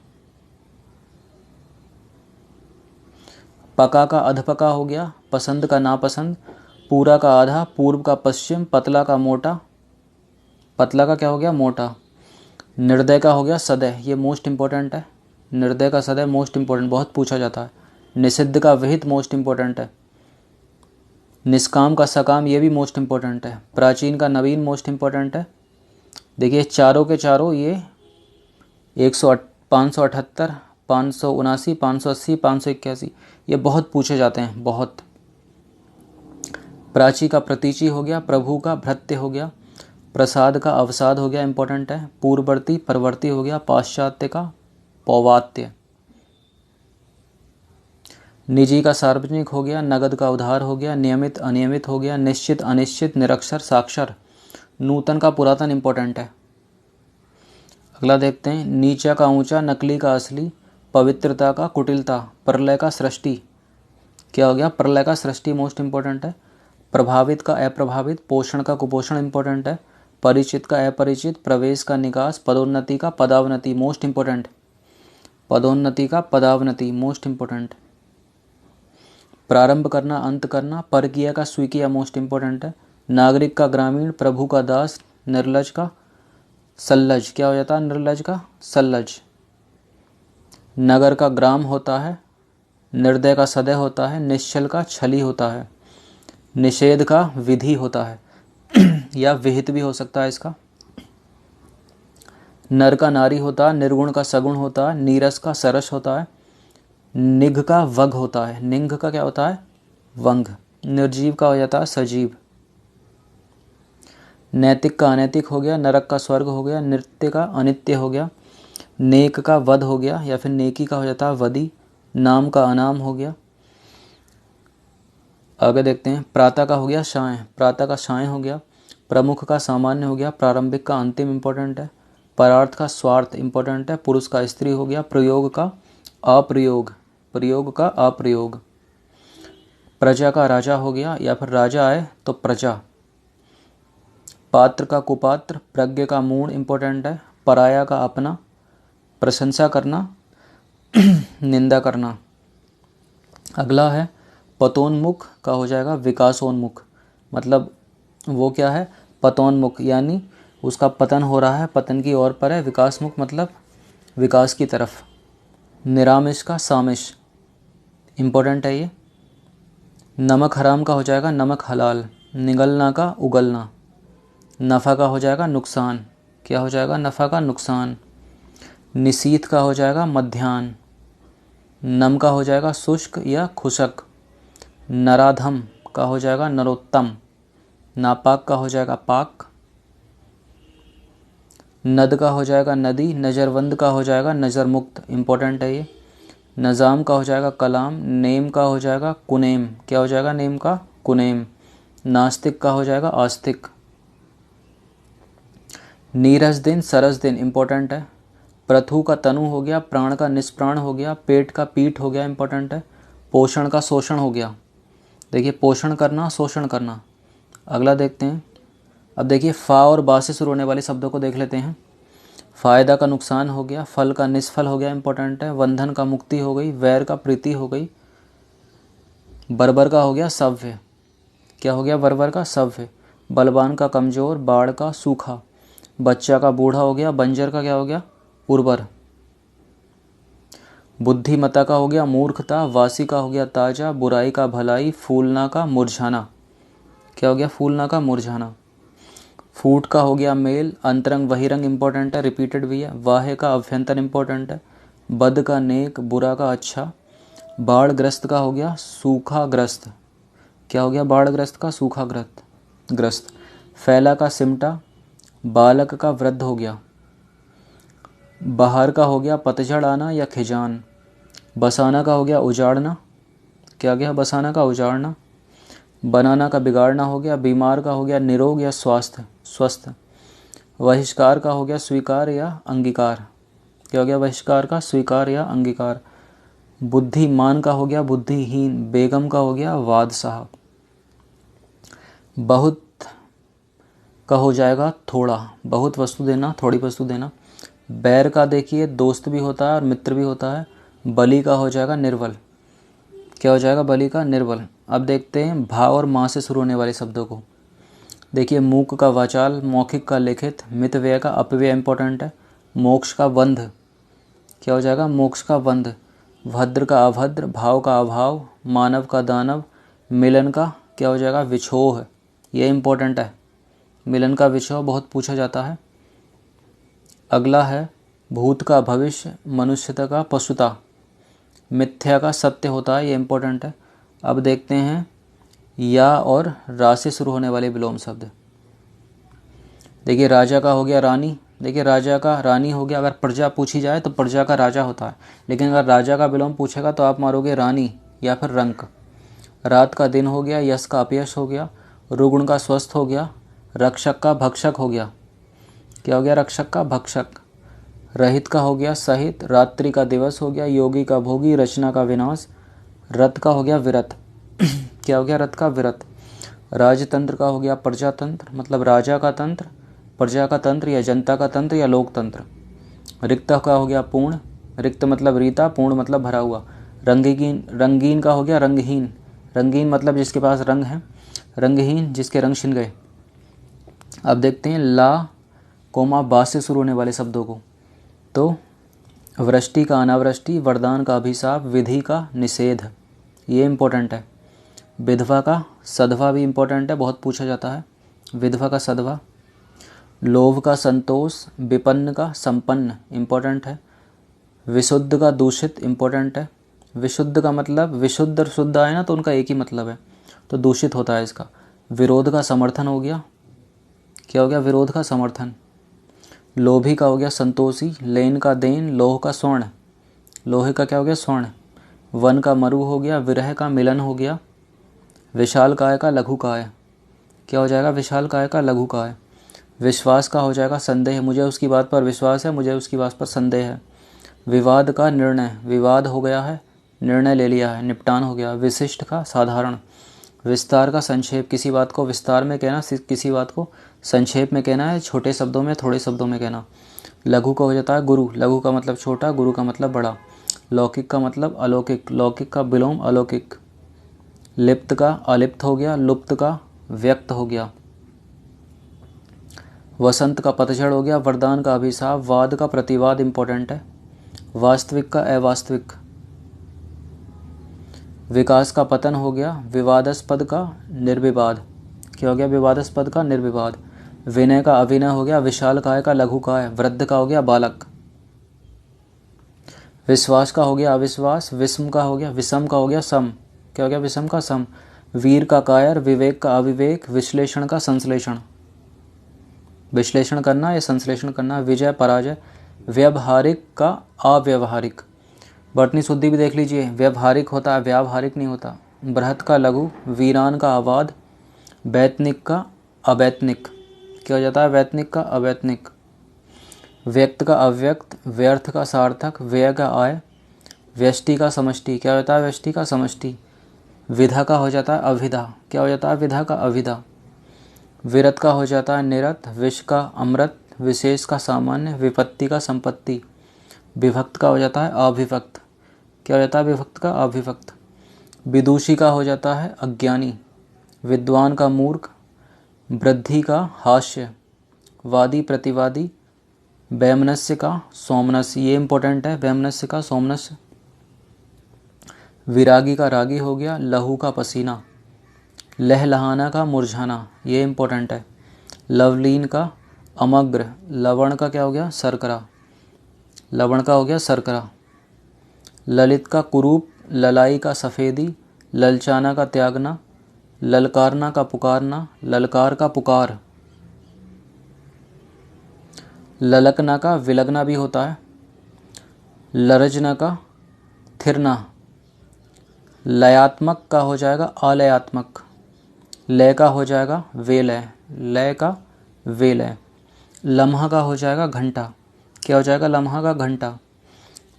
पका का अधपका हो गया। पसंद का नापसंद। पूरा का आधा। पूर्व का पश्चिम। पतला का मोटा। पतला का क्या हो गया, मोटा। निर्दय का हो गया सदय, ये मोस्ट इंपॉर्टेंट है। निर्दय का सदय मोस्ट इंपॉर्टेंट, बहुत पूछा जाता है। निषिद्ध का विहित मोस्ट इंपॉर्टेंट है। निष्काम का सकाम, ये भी मोस्ट इंपॉर्टेंट है। प्राचीन का नवीन मोस्ट इंपॉर्टेंट है। देखिए चारों के चारों ये 578, 579, 580, 581 ये बहुत पूछे जाते हैं, बहुत। प्राची का प्रतीची हो गया, प्रभु का भृत्य हो गया, प्रसाद का अवसाद हो गया, इंपॉर्टेंट है। पूर्ववर्ती परवर्ती हो गया, पाश्चात्य का पौवात्य। निजी का सार्वजनिक हो गया, नगद का उधार हो गया, नियमित अनियमित हो गया, निश्चित अनिश्चित, निरक्षर साक्षर। नूतन का पुरातन इंपॉर्टेंट है। अगला देखते हैं, नीचा का ऊंचा, नकली का असली, पवित्रता का कुटिलता, प्रलय का सृष्टि। क्या हो गया? प्रलय का सृष्टि मोस्ट इंपॉर्टेंट है। प्रभावित का अप्रभावित, पोषण का कुपोषण इंपॉर्टेंट है। परिचित का अपरिचित, प्रवेश का निकास, पदोन्नति का पदावनति मोस्ट इंपॉर्टेंट। पदोन्नति का पदावनति मोस्ट इंपॉर्टेंट। प्रारंभ करना, अंत करना, परकीय का स्वीकीय मोस्ट इंपॉर्टेंट है। नागरिक का ग्रामीण, प्रभु का दास, निर्लज का सल्लज। क्या हो जाता है? निर्लज का सल्लज। नगर का ग्राम होता है, निर्दय का सदय होता है, निश्चल का छली होता है, निषेध का विधि होता है या विहित भी हो सकता है इसका। नर का नारी होता है, निर्गुण का सगुण होता है, नीरस का सरस होता है, निघ का वग होता है, निंघ का क्या होता है? वंग। निर्जीव का हो जाता है सजीव। नैतिक का अनैतिक हो गया, नरक का स्वर्ग हो गया, नित्य का अनित्य हो गया, नेक का वध हो गया या फिर नेकी का हो जाता है वदी, नाम का अनाम हो गया। आगे देखते हैं, प्रातः का हो गया शाय, प्रातः का शाय हो गया, प्रमुख का सामान्य हो गया, प्रारंभिक का अंतिम इंपॉर्टेंट है, परार्थ का स्वार्थ इंपॉर्टेंट है, पुरुष का स्त्री हो गया, प्रयोग का अप्रयोग, प्रयोग का अप्रयोग, प्रजा का राजा हो गया या फिर राजा आए तो प्रजा, पात्र का कुपात्र, प्रज्ञ का मूण इंपॉर्टेंट है, पराया का अपना, प्रशंसा करना निंदा करना। अगला है पतोन्मुख का हो जाएगा विकासोन्मुख, मतलब वो क्या है? पतोन्मुख यानी उसका पतन हो रहा है, पतन की ओर पर है। विकासमुख मतलब विकास की तरफ। निरामिष का सामिश इंपॉर्टेंट है ये। नमक हराम का हो जाएगा नमक हलाल, निगलना का उगलना, नफ़ा का हो जाएगा नुकसान। क्या हो जाएगा? नफ़ा का नुकसान। निशीथ का हो जाएगा मध्याह्न, नम का हो जाएगा शुष्क या खुशक, नराधम का हो जाएगा नरोत्तम, नापाक का हो जाएगा पाक, नद का हो जाएगा नदी, नज़रबंद का हो जाएगा नज़र मुक्त, इंपॉर्टेंट है ये। नज़ाम का हो जाएगा कलाम, नेम का हो जाएगा कुनेम। क्या हो जाएगा? नेम का कुनेम। नास्तिक का हो जाएगा आस्तिक। नीरस दिन सरस दिन इंपॉर्टेंट है। प्रथु का तनु हो गया, प्राण का निष्प्राण हो गया, पेट का पीठ हो गया, इंपॉर्टेंट है। पोषण का शोषण हो गया। देखिए पोषण करना, शोषण करना। अगला देखते हैं। अब देखिए फा और बा से शुरू होने वाले शब्दों को देख लेते हैं। फायदा का नुकसान हो गया, फल का निष्फल हो गया, इंपॉर्टेंट है। बंधन का मुक्ति हो गई, वैर का प्रीति हो गई, बर्बर का हो गया सव्य। क्या हो गया? बर्बर का सव्य। बलवान का कमजोर, बाढ़ का सूखा, बच्चा का बूढ़ा हो गया, बंजर का क्या हो गया? उर्वर। बुद्धिमता का हो गया मूर्खता, वासी का हो गया ताजा, बुराई का भलाई, फूलना का मुरझाना। क्या हो गया? फूलना का मुरझाना। फूट का हो गया मेल, अंतरंग बहिरंग इंपॉर्टेंट है, रिपीटेड भी है। वाहे का अभ्यंतर इंपॉर्टेंट है, बद का नेक, बुरा का अच्छा। बाढ़ग्रस्त का हो गया सूखाग्रस्त। क्या हो गया? बाढ़ग्रस्त का सूखाग्रस्त। फैला का सिमटा, बालक का वृद्ध हो गया। बहार का हो गया पतझड़ आना या खिजान। बसाना का हो गया उजाड़ना। क्या गया? बसाना का उजाड़ना। बनाना का बिगाड़ना हो गया। बीमार का हो गया निरोग या स्वस्थ। बहिष्कार का हो गया स्वीकार या अंगीकार। क्या हो गया? बहिष्कार का स्वीकार या अंगीकार। बुद्धिमान का हो गया बुद्धिहीन। बेगम का हो गया बादशाह। बहुत का हो जाएगा थोड़ा, बहुत वस्तु देना, थोड़ी वस्तु देना। बैर का देखिए दोस्त भी होता है और मित्र भी होता है। बलि का हो जाएगा निर्बल। क्या हो जाएगा? बलि का निर्बल। अब देखते हैं भा और माँ से शुरू होने वाले शब्दों को। देखिए मूक का वाचाल, मौखिक का लिखित, मितव्यय का अपव्यय इंपॉर्टेंट है। मोक्ष का बंध। क्या हो जाएगा? मोक्ष का बंध। भद्र का अभद्र, भाव का अभाव, मानव का दानव, मिलन का क्या हो जाएगा? विछोह। ये इंपॉर्टेंट है, मिलन का विषय बहुत पूछा जाता है। अगला है भूत का भविष्य, मनुष्यता का पशुता, मिथ्या का सत्य होता है, ये इंपॉर्टेंट है। अब देखते हैं या और रा से शुरू होने वाले विलोम शब्द। देखिए राजा का हो गया रानी। देखिए राजा का रानी हो गया, अगर प्रजा पूछी जाए तो प्रजा का राजा होता है, लेकिन अगर राजा का विलोम पूछेगा तो आप मारोगे रानी या फिर रंक। रात का दिन हो गया, यश का अपयश हो गया, रुग्ण का स्वस्थ हो गया, रक्षक का भक्षक हो गया। क्या हो गया? रक्षक का भक्षक। रहित का हो गया सहित, रात्रि का दिवस हो गया, योगी का भोगी, रचना का विनाश, रथ का हो गया विरत। क्या हो गया? रथ का विरत। राजतंत्र का हो गया प्रजातंत्र, मतलब राजा का तंत्र, प्रजा का तंत्र या जनता का तंत्र या लोकतंत्र। रिक्त का हो गया पूर्ण, रिक्त मतलब रीता, पूर्ण मतलब भरा हुआ। रंगीन रंगीन का हो गया रंगहीन, रंगीन मतलब जिसके पास रंग है, रंगहीन जिसके रंग छिन गए। अब देखते हैं ला कोमा बा से शुरू होने वाले शब्दों को। तो वृष्टि का अनावृष्टि, वरदान का अभिशाप, विधि का निषेध, ये इम्पोर्टेंट है। विधवा का सधवा भी इम्पोर्टेंट है, बहुत पूछा जाता है। विधवा का सधवा। लोभ का संतोष, विपन्न का संपन्न, इम्पोर्टेंट है। विशुद्ध का दूषित, इम्पोर्टेंट है। विशुद्ध का मतलब विशुद्ध और शुद्ध आए ना तो उनका एक ही मतलब है, तो दूषित होता है इसका। विरोध का समर्थन हो गया। क्या हो गया? विरोध का समर्थन। लोभी का हो गया संतोषी, लेन का देन, लोह का स्वर्ण, लोहे का क्या हो गया? स्वर्ण। वन का मरु हो गया, विरह का मिलन हो गया। विशाल काय का लघु काय, क्या हो जाएगा? विशाल काय का लघु काय। विश्वास का हो जाएगा संदेह, मुझे उसकी बात पर विश्वास है, मुझे उसकी बात पर संदेह है। विवाद का निर्णय, विवाद हो गया है, निर्णय ले लिया है, निपटान हो गया। विशिष्ट का साधारण। विस्तार का संक्षेप, किसी बात को विस्तार में कहना, किसी बात को संक्षेप में कहना है, छोटे शब्दों में, थोड़े शब्दों में कहना। लघु का हो जाता है गुरु, लघु का मतलब छोटा, गुरु का मतलब बड़ा। लौकिक का मतलब अलौकिक, लौकिक का विलोम अलौकिक। लिप्त का अलिप्त हो गया, लुप्त का व्यक्त हो गया। वसंत का पतझड़ हो गया, वरदान का अभिशाप, वाद का प्रतिवाद इम्पोर्टेंट है। वास्तविक का अवास्तविक। विकास का पतन हो गया, विवादास्पद का निर्विवाद। क्या हो गया? विवादास्पद का निर्विवाद। विनय का अभिनय हो गया, विशाल काय का लघु काय, वृद्ध का हो गया बालक। विश्वास का हो गया अविश्वास, विषम का हो गया, विषम का हो गया सम। क्या हो गया? विषम का सम। वीर का कायर, विवेक का अविवेक, विश्लेषण का संश्लेषण, विश्लेषण करना या संश्लेषण करना। विजय पराजय, व्यवहारिक का अव्यवहारिक। बटनी शुद्धि भी देख लीजिए, व्यवहारिक होता है, व्यावहारिक नहीं होता। बृहत का लघु, वीरान का अवाध, वैतनिक का अवैतनिक। क्या हो जाता है? वैतनिक का अवैतनिक। व्यक्त का अव्यक्त, व्यर्थ का सार्थक, व्यय का आय, व्यष्टि का समष्टि। क्या होता है? व्यष्टि का समष्टि। विधा का हो जाता है अभिधा। क्या हो जाता है? विधा का अभिधा। विरत का हो जाता है निरत, विष का अमृत, विशेष का सामान्य, विपत्ति का संपत्ति। विभक्त का हो जाता है अविभक्त। क्या हो जाता है? विभक्त का अविभक्त। विदुषी का हो जाता है अज्ञानी, विद्वान का मूर्ख, वृद्धि का हास्य, वादी प्रतिवादी, वैमनस्य का सोमनस्य, ये इंपॉर्टेंट है, वैमनस्य का सोमनस्य। विरागी का रागी हो गया, लहू का पसीना, लहलहाना का मुरझाना, ये इंपॉर्टेंट है। लवलीन का अमग्र, लवण का क्या हो गया? शर्करा, लवण का हो गया शर्करा। ललित का कुरूप, ललाई का सफ़ेदी, ललचाना का त्यागना, ललकारना का पुकारना, ललकार का पुकार। ललकना का विलगना भी होता है। लरजना का थिरना। लयात्मक का हो जाएगा अलयात्मक। लय का हो जाएगा वेलय, लय का वेलय। लम्हा का हो जाएगा घंटा। क्या हो जाएगा? लम्हा का घंटा।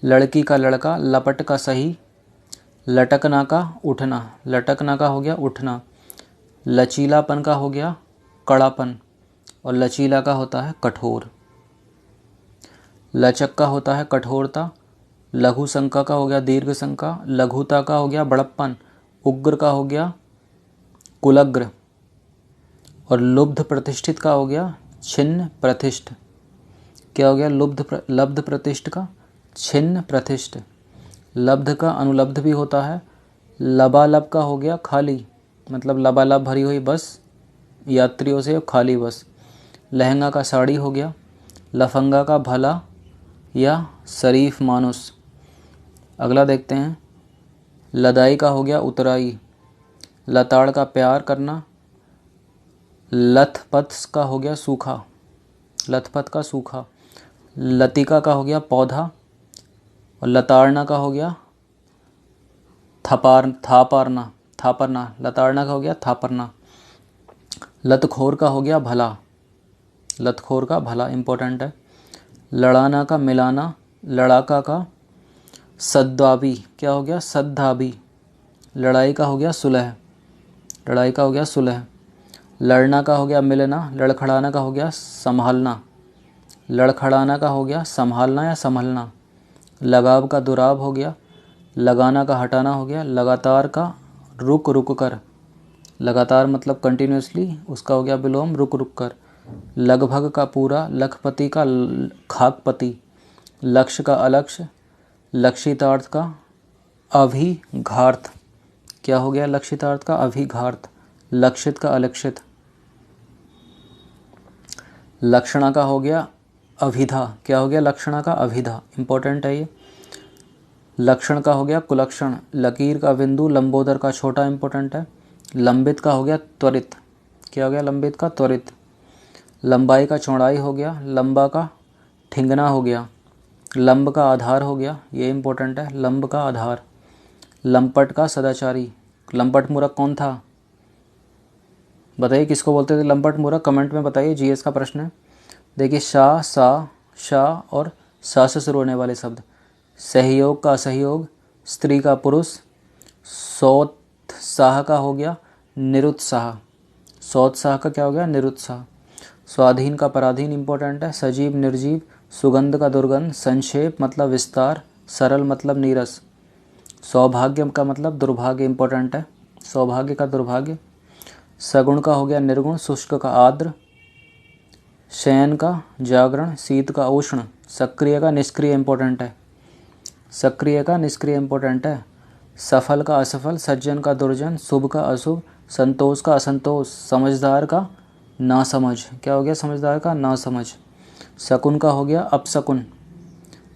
लड़की का लड़का, लपट का सही, लटकना का उठना, लटकना का हो गया उठना। लचीलापन का हो गया कड़ापन, और लचीला का होता है कठोर। लचक का होता है कठोरता। लघु शंका का हो गया दीर्घ शंका। लघुता का हो गया बड़प्पन। उग्र का हो गया कुलग्र, और लुब्ध प्रतिष्ठित का हो गया छिन्न प्रतिष्ठ। क्या हो गया? लब्ध प्रतिष्ठ का छिन्न प्रतिष्ठ। लब्ध का अनुलब्ध भी होता है। लबालब का हो गया खाली, मतलब लबालब भरी हुई बस, यात्रियों से खाली बस। लहंगा का साड़ी हो गया। लफंगा का भला या शरीफ मानुस। अगला देखते हैं। लदाई का हो गया उतराई। लताड़ का प्यार करना। लथपथ का हो गया सूखा, लथपथ का सूखा। लतिका का हो गया पौधा, और लताड़ना का हो गया थापारना, थापरना। लताड़ना का हो गया थापरना। लतखोर का हो गया भला, लतखोर का भला इंपॉर्टेंट है। लड़ाना का मिलाना। लड़ाका का सद्भावी, क्या हो गया सद्भावी। लड़ाई का हो गया सुलह, लड़ाई का हो गया सुलह। लड़ना का हो गया मिलना। लड़खड़ाना का हो गया संभालना, लड़खड़ाना का हो गया संभालना या संभलना। लगाव का दुराव हो गया। लगाना का हटाना हो गया। लगातार का रुक रुक कर, लगातार मतलब कंटिन्यूसली, उसका हो गया विलोम रुक रुक कर। लगभग का पूरा। लखपति का खाकपति। लक्ष्य का अलक्ष्य। लक्षितार्थ का अभिघार्थ, क्या हो गया लक्षितार्थ का अभिघार्थ। लक्षित का अलक्षित। लक्षणा का हो गया अभिधा, क्या हो गया लक्षणा का अभिधा, इंपॉर्टेंट है ये। लक्षण का हो गया कुलक्षण। लकीर का बिंदु। लंबोदर का छोटा, इंपॉर्टेंट है। लंबित का हो गया त्वरित, क्या हो गया लंबित का त्वरित। लंबाई का चौड़ाई हो गया। लंबा का ठिंगना हो गया। लंब का आधार हो गया, ये इंपॉर्टेंट है, लंब का आधार। लंपट का सदाचारी। लंपट मूर्ख कौन था बताइए, किसको बोलते थे लंपट मूर्ख, कमेंट में बताइए, जीएस का प्रश्न है। देखिए शा, सा, शाह और सा से शुरू होने वाले शब्द। सहयोग का असहयोग। स्त्री का पुरुष। सौत्साह का हो गया निरुत्साह, सौत्साह का क्या हो गया निरुत्साह। स्वाधीन का पराधीन, इंपॉर्टेंट है। सजीव निर्जीव। सुगंध का दुर्गंध। संक्षेप मतलब विस्तार। सरल मतलब नीरस। सौभाग्य का मतलब दुर्भाग्य, इंपॉर्टेंट है, सौभाग्य का दुर्भाग्य। सगुण का हो गया निर्गुण। शुष्क का आर्द्र। शयन का जागरण। शीत का उष्ण। सक्रिय का निष्क्रिय, इंपॉर्टेंट है, सक्रिय का निष्क्रिय इंपॉर्टेंट है। सफल का असफल। सज्जन का दुर्जन। शुभ का अशुभ। संतोष का असंतोष। समझदार का नासमझ, क्या हो गया समझदार का नासमझ। शकुन का हो गया अपशकुन।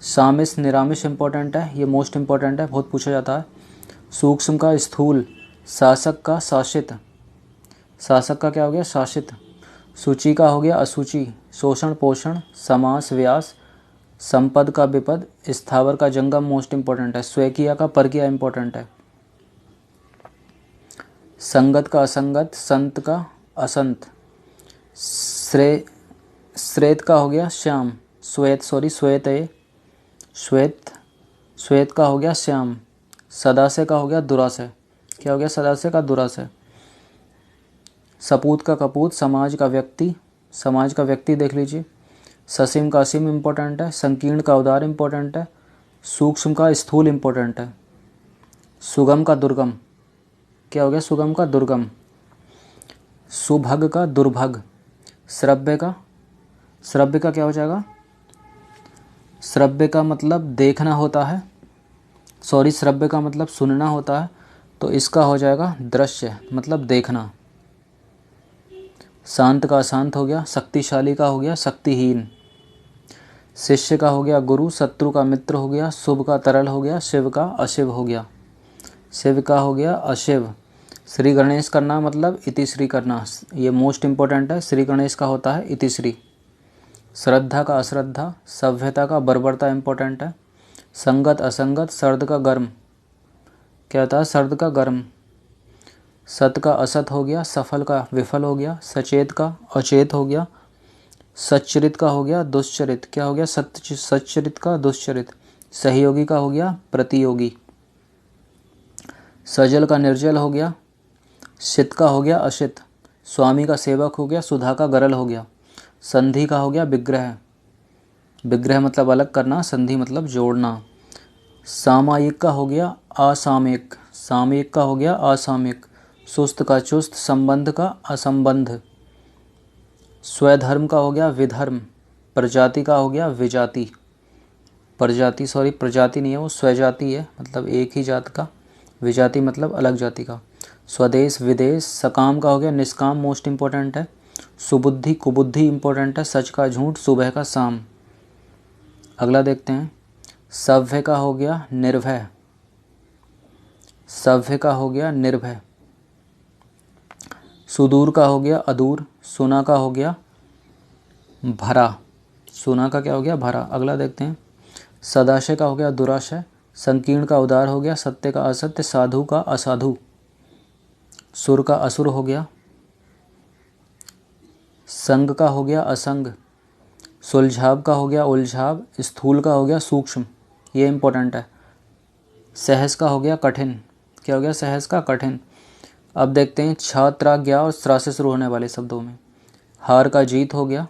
सामिस निरामिष, इंपॉर्टेंट है, ये मोस्ट इंपॉर्टेंट है, बहुत पूछा जाता है। सूक्ष्म का स्थूल। शासक का शासित। शासक का क्या हो गया शासित। सूची का हो गया असूची। शोषण पोषण। समास व्यास। संपद का विपद। स्थावर का जंगम, मोस्ट इंपॉर्टेंट है। स्वेकिया का परकिया, इंपॉर्टेंट है। संगत का असंगत। संत का असंत। श्वेत का हो गया श्याम। श्वेत है। श्वेत, श्वेत का हो गया श्याम। सदासे का हो गया दुरासे, क्या हो गया सदासे का दुरासे। सपूत का कपूत। समाज का व्यक्ति, समाज का व्यक्ति देख लीजिए। ससीम का असीम, इंपॉर्टेंट है। संकीर्ण का उदार, इंपॉर्टेंट है। सूक्ष्म का स्थूल, इंपॉर्टेंट है। सुगम का दुर्गम, क्या हो गया सुगम का दुर्गम। सुभग का दुर्भग। श्रव्य का क्या हो जाएगा, श्रव्य का मतलब देखना होता है, श्रव्य का मतलब सुनना होता है, तो इसका हो जाएगा दृश्य मतलब देखना। शांत का अशांत हो गया। शक्तिशाली का हो गया शक्तिहीन। शिष्य का हो गया गुरु। शत्रु का मित्र हो गया। शुभ का तरल हो गया। शिव का अशिव हो गया। शिव का हो गया अशिव। श्री गणेश करना मतलब इतिश्री करना, ये मोस्ट इंपॉर्टेंट है। श्री गणेश का होता है इतिश्री। श्रद्धा का अश्रद्धा। सभ्यता का बर्बरता, इंपॉर्टेंट है। संगत असंगत। सर्द का गर्म, क्या होता है सर्द का गर्म। सत का असत हो गया। सफल का विफल हो गया। सचेत का अचेत हो गया। सच्चरित का हो गया दुश्चरित, क्या हो गया सच्चरित का दुश्चरित। सहयोगी का हो गया प्रतियोगी। सजल का निर्जल हो गया। शित का हो गया अशित। स्वामी का सेवक हो गया। सुधा का गरल हो गया। संधि का हो गया विग्रह, विग्रह मतलब अलग करना, संधि मतलब जोड़ना। सामायिक का हो गया असामयिक। सामयिक का हो गया असामयिक। सुस्त का चुस्त। संबंध का असंबंध। स्वधर्म का हो गया विधर्म। प्रजाति का हो गया विजाति। प्रजाति नहीं है वो, स्वजाति है, मतलब एक ही जात का। विजाति मतलब अलग जाति का। स्वदेश विदेश। सकाम का हो गया निष्काम, मोस्ट इंपॉर्टेंट है। सुबुद्धि कुबुद्धि, इंपॉर्टेंट है। सच का झूठ। सुबह का शाम। अगला देखते हैं। सभ्य का हो गया निर्भय। सभ्य का हो गया निर्भय। सुदूर का हो गया अदूर, सुना का हो गया भरा, सुना का क्या हो गया भरा। अगला देखते हैं, सदाशय का हो गया दुराशय, संकीर्ण का उदार हो गया, सत्य का असत्य, साधु का असाधु, सुर का असुर हो गया, संग का हो गया असंग, सुलझाव का हो गया उलझाव, स्थूल का हो गया सूक्ष्म, ये इंपॉर्टेंट है। सहज का हो गया कठिन, क्या हो गया सहज का कठिन। अब देखते हैं छात्रा ज्ञा और स्रा से शुरू होने वाले शब्दों में, हार का जीत हो गया,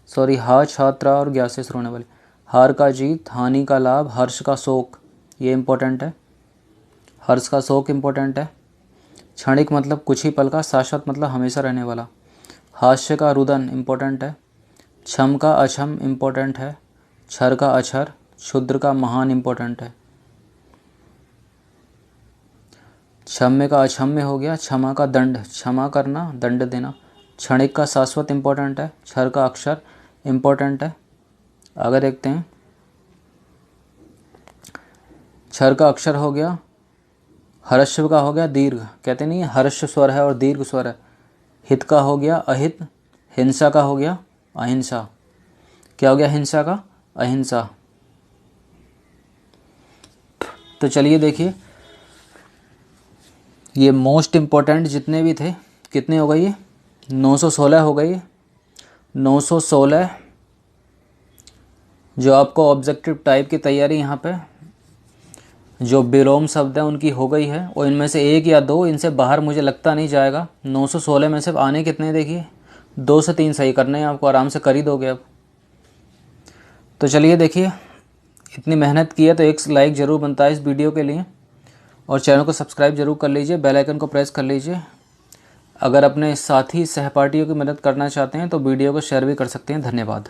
सॉरी हा छात्रा और ज्ञा से शुरू होने वाले, हार का जीत, हानि का लाभ, हर्ष का शोक, ये इंपॉर्टेंट है, हर्ष का शोक इंपॉर्टेंट है। क्षणिक मतलब कुछ ही पल का, शाश्वत मतलब हमेशा रहने वाला, हास्य का रुदन इंपॉर्टेंट है, क्षम का अक्षम इंपॉर्टेंट है, क्षर का अक्षर, क्षुद्र का महान इंपॉर्टेंट है। क्षम्य का अक्षम्य हो गया, क्षमा का दंड, क्षमा करना दंड देना, क्षणिक का शाश्वत इंपॉर्टेंट है, क्षर का अक्षर इंपॉर्टेंट है। आगे देखते हैं, क्षर का अक्षर हो गया, हर्षव का हो गया दीर्घ, कहते नहीं हर्ष स्वर है और दीर्घ स्वर है। हित का हो गया अहित, हिंसा का हो गया अहिंसा, क्या हो गया हिंसा का अहिंसा। तो चलिए देखिए, ये मोस्ट इम्पोर्टेंट जितने भी थे, कितने हो गई, 916 हो गई, 916 जो आपको ऑब्जेक्टिव टाइप की तैयारी यहाँ पे जो विलोम शब्द है उनकी हो गई है, और इनमें से एक या दो, इनसे बाहर मुझे लगता नहीं जाएगा। 916 में से आने कितने देखिए, 2 से 3 सही करने हैं आपको, आराम से कर ही दोगे अब। तो चलिए देखिए, इतनी मेहनत की है तो एक लाइक ज़रूर बनता है इस वीडियो के लिए, और चैनल को सब्सक्राइब जरूर कर लीजिए, बेल आइकन को प्रेस कर लीजिए। अगर अपने साथी सहपाठियों की मदद करना चाहते हैं तो वीडियो को शेयर भी कर सकते हैं। धन्यवाद।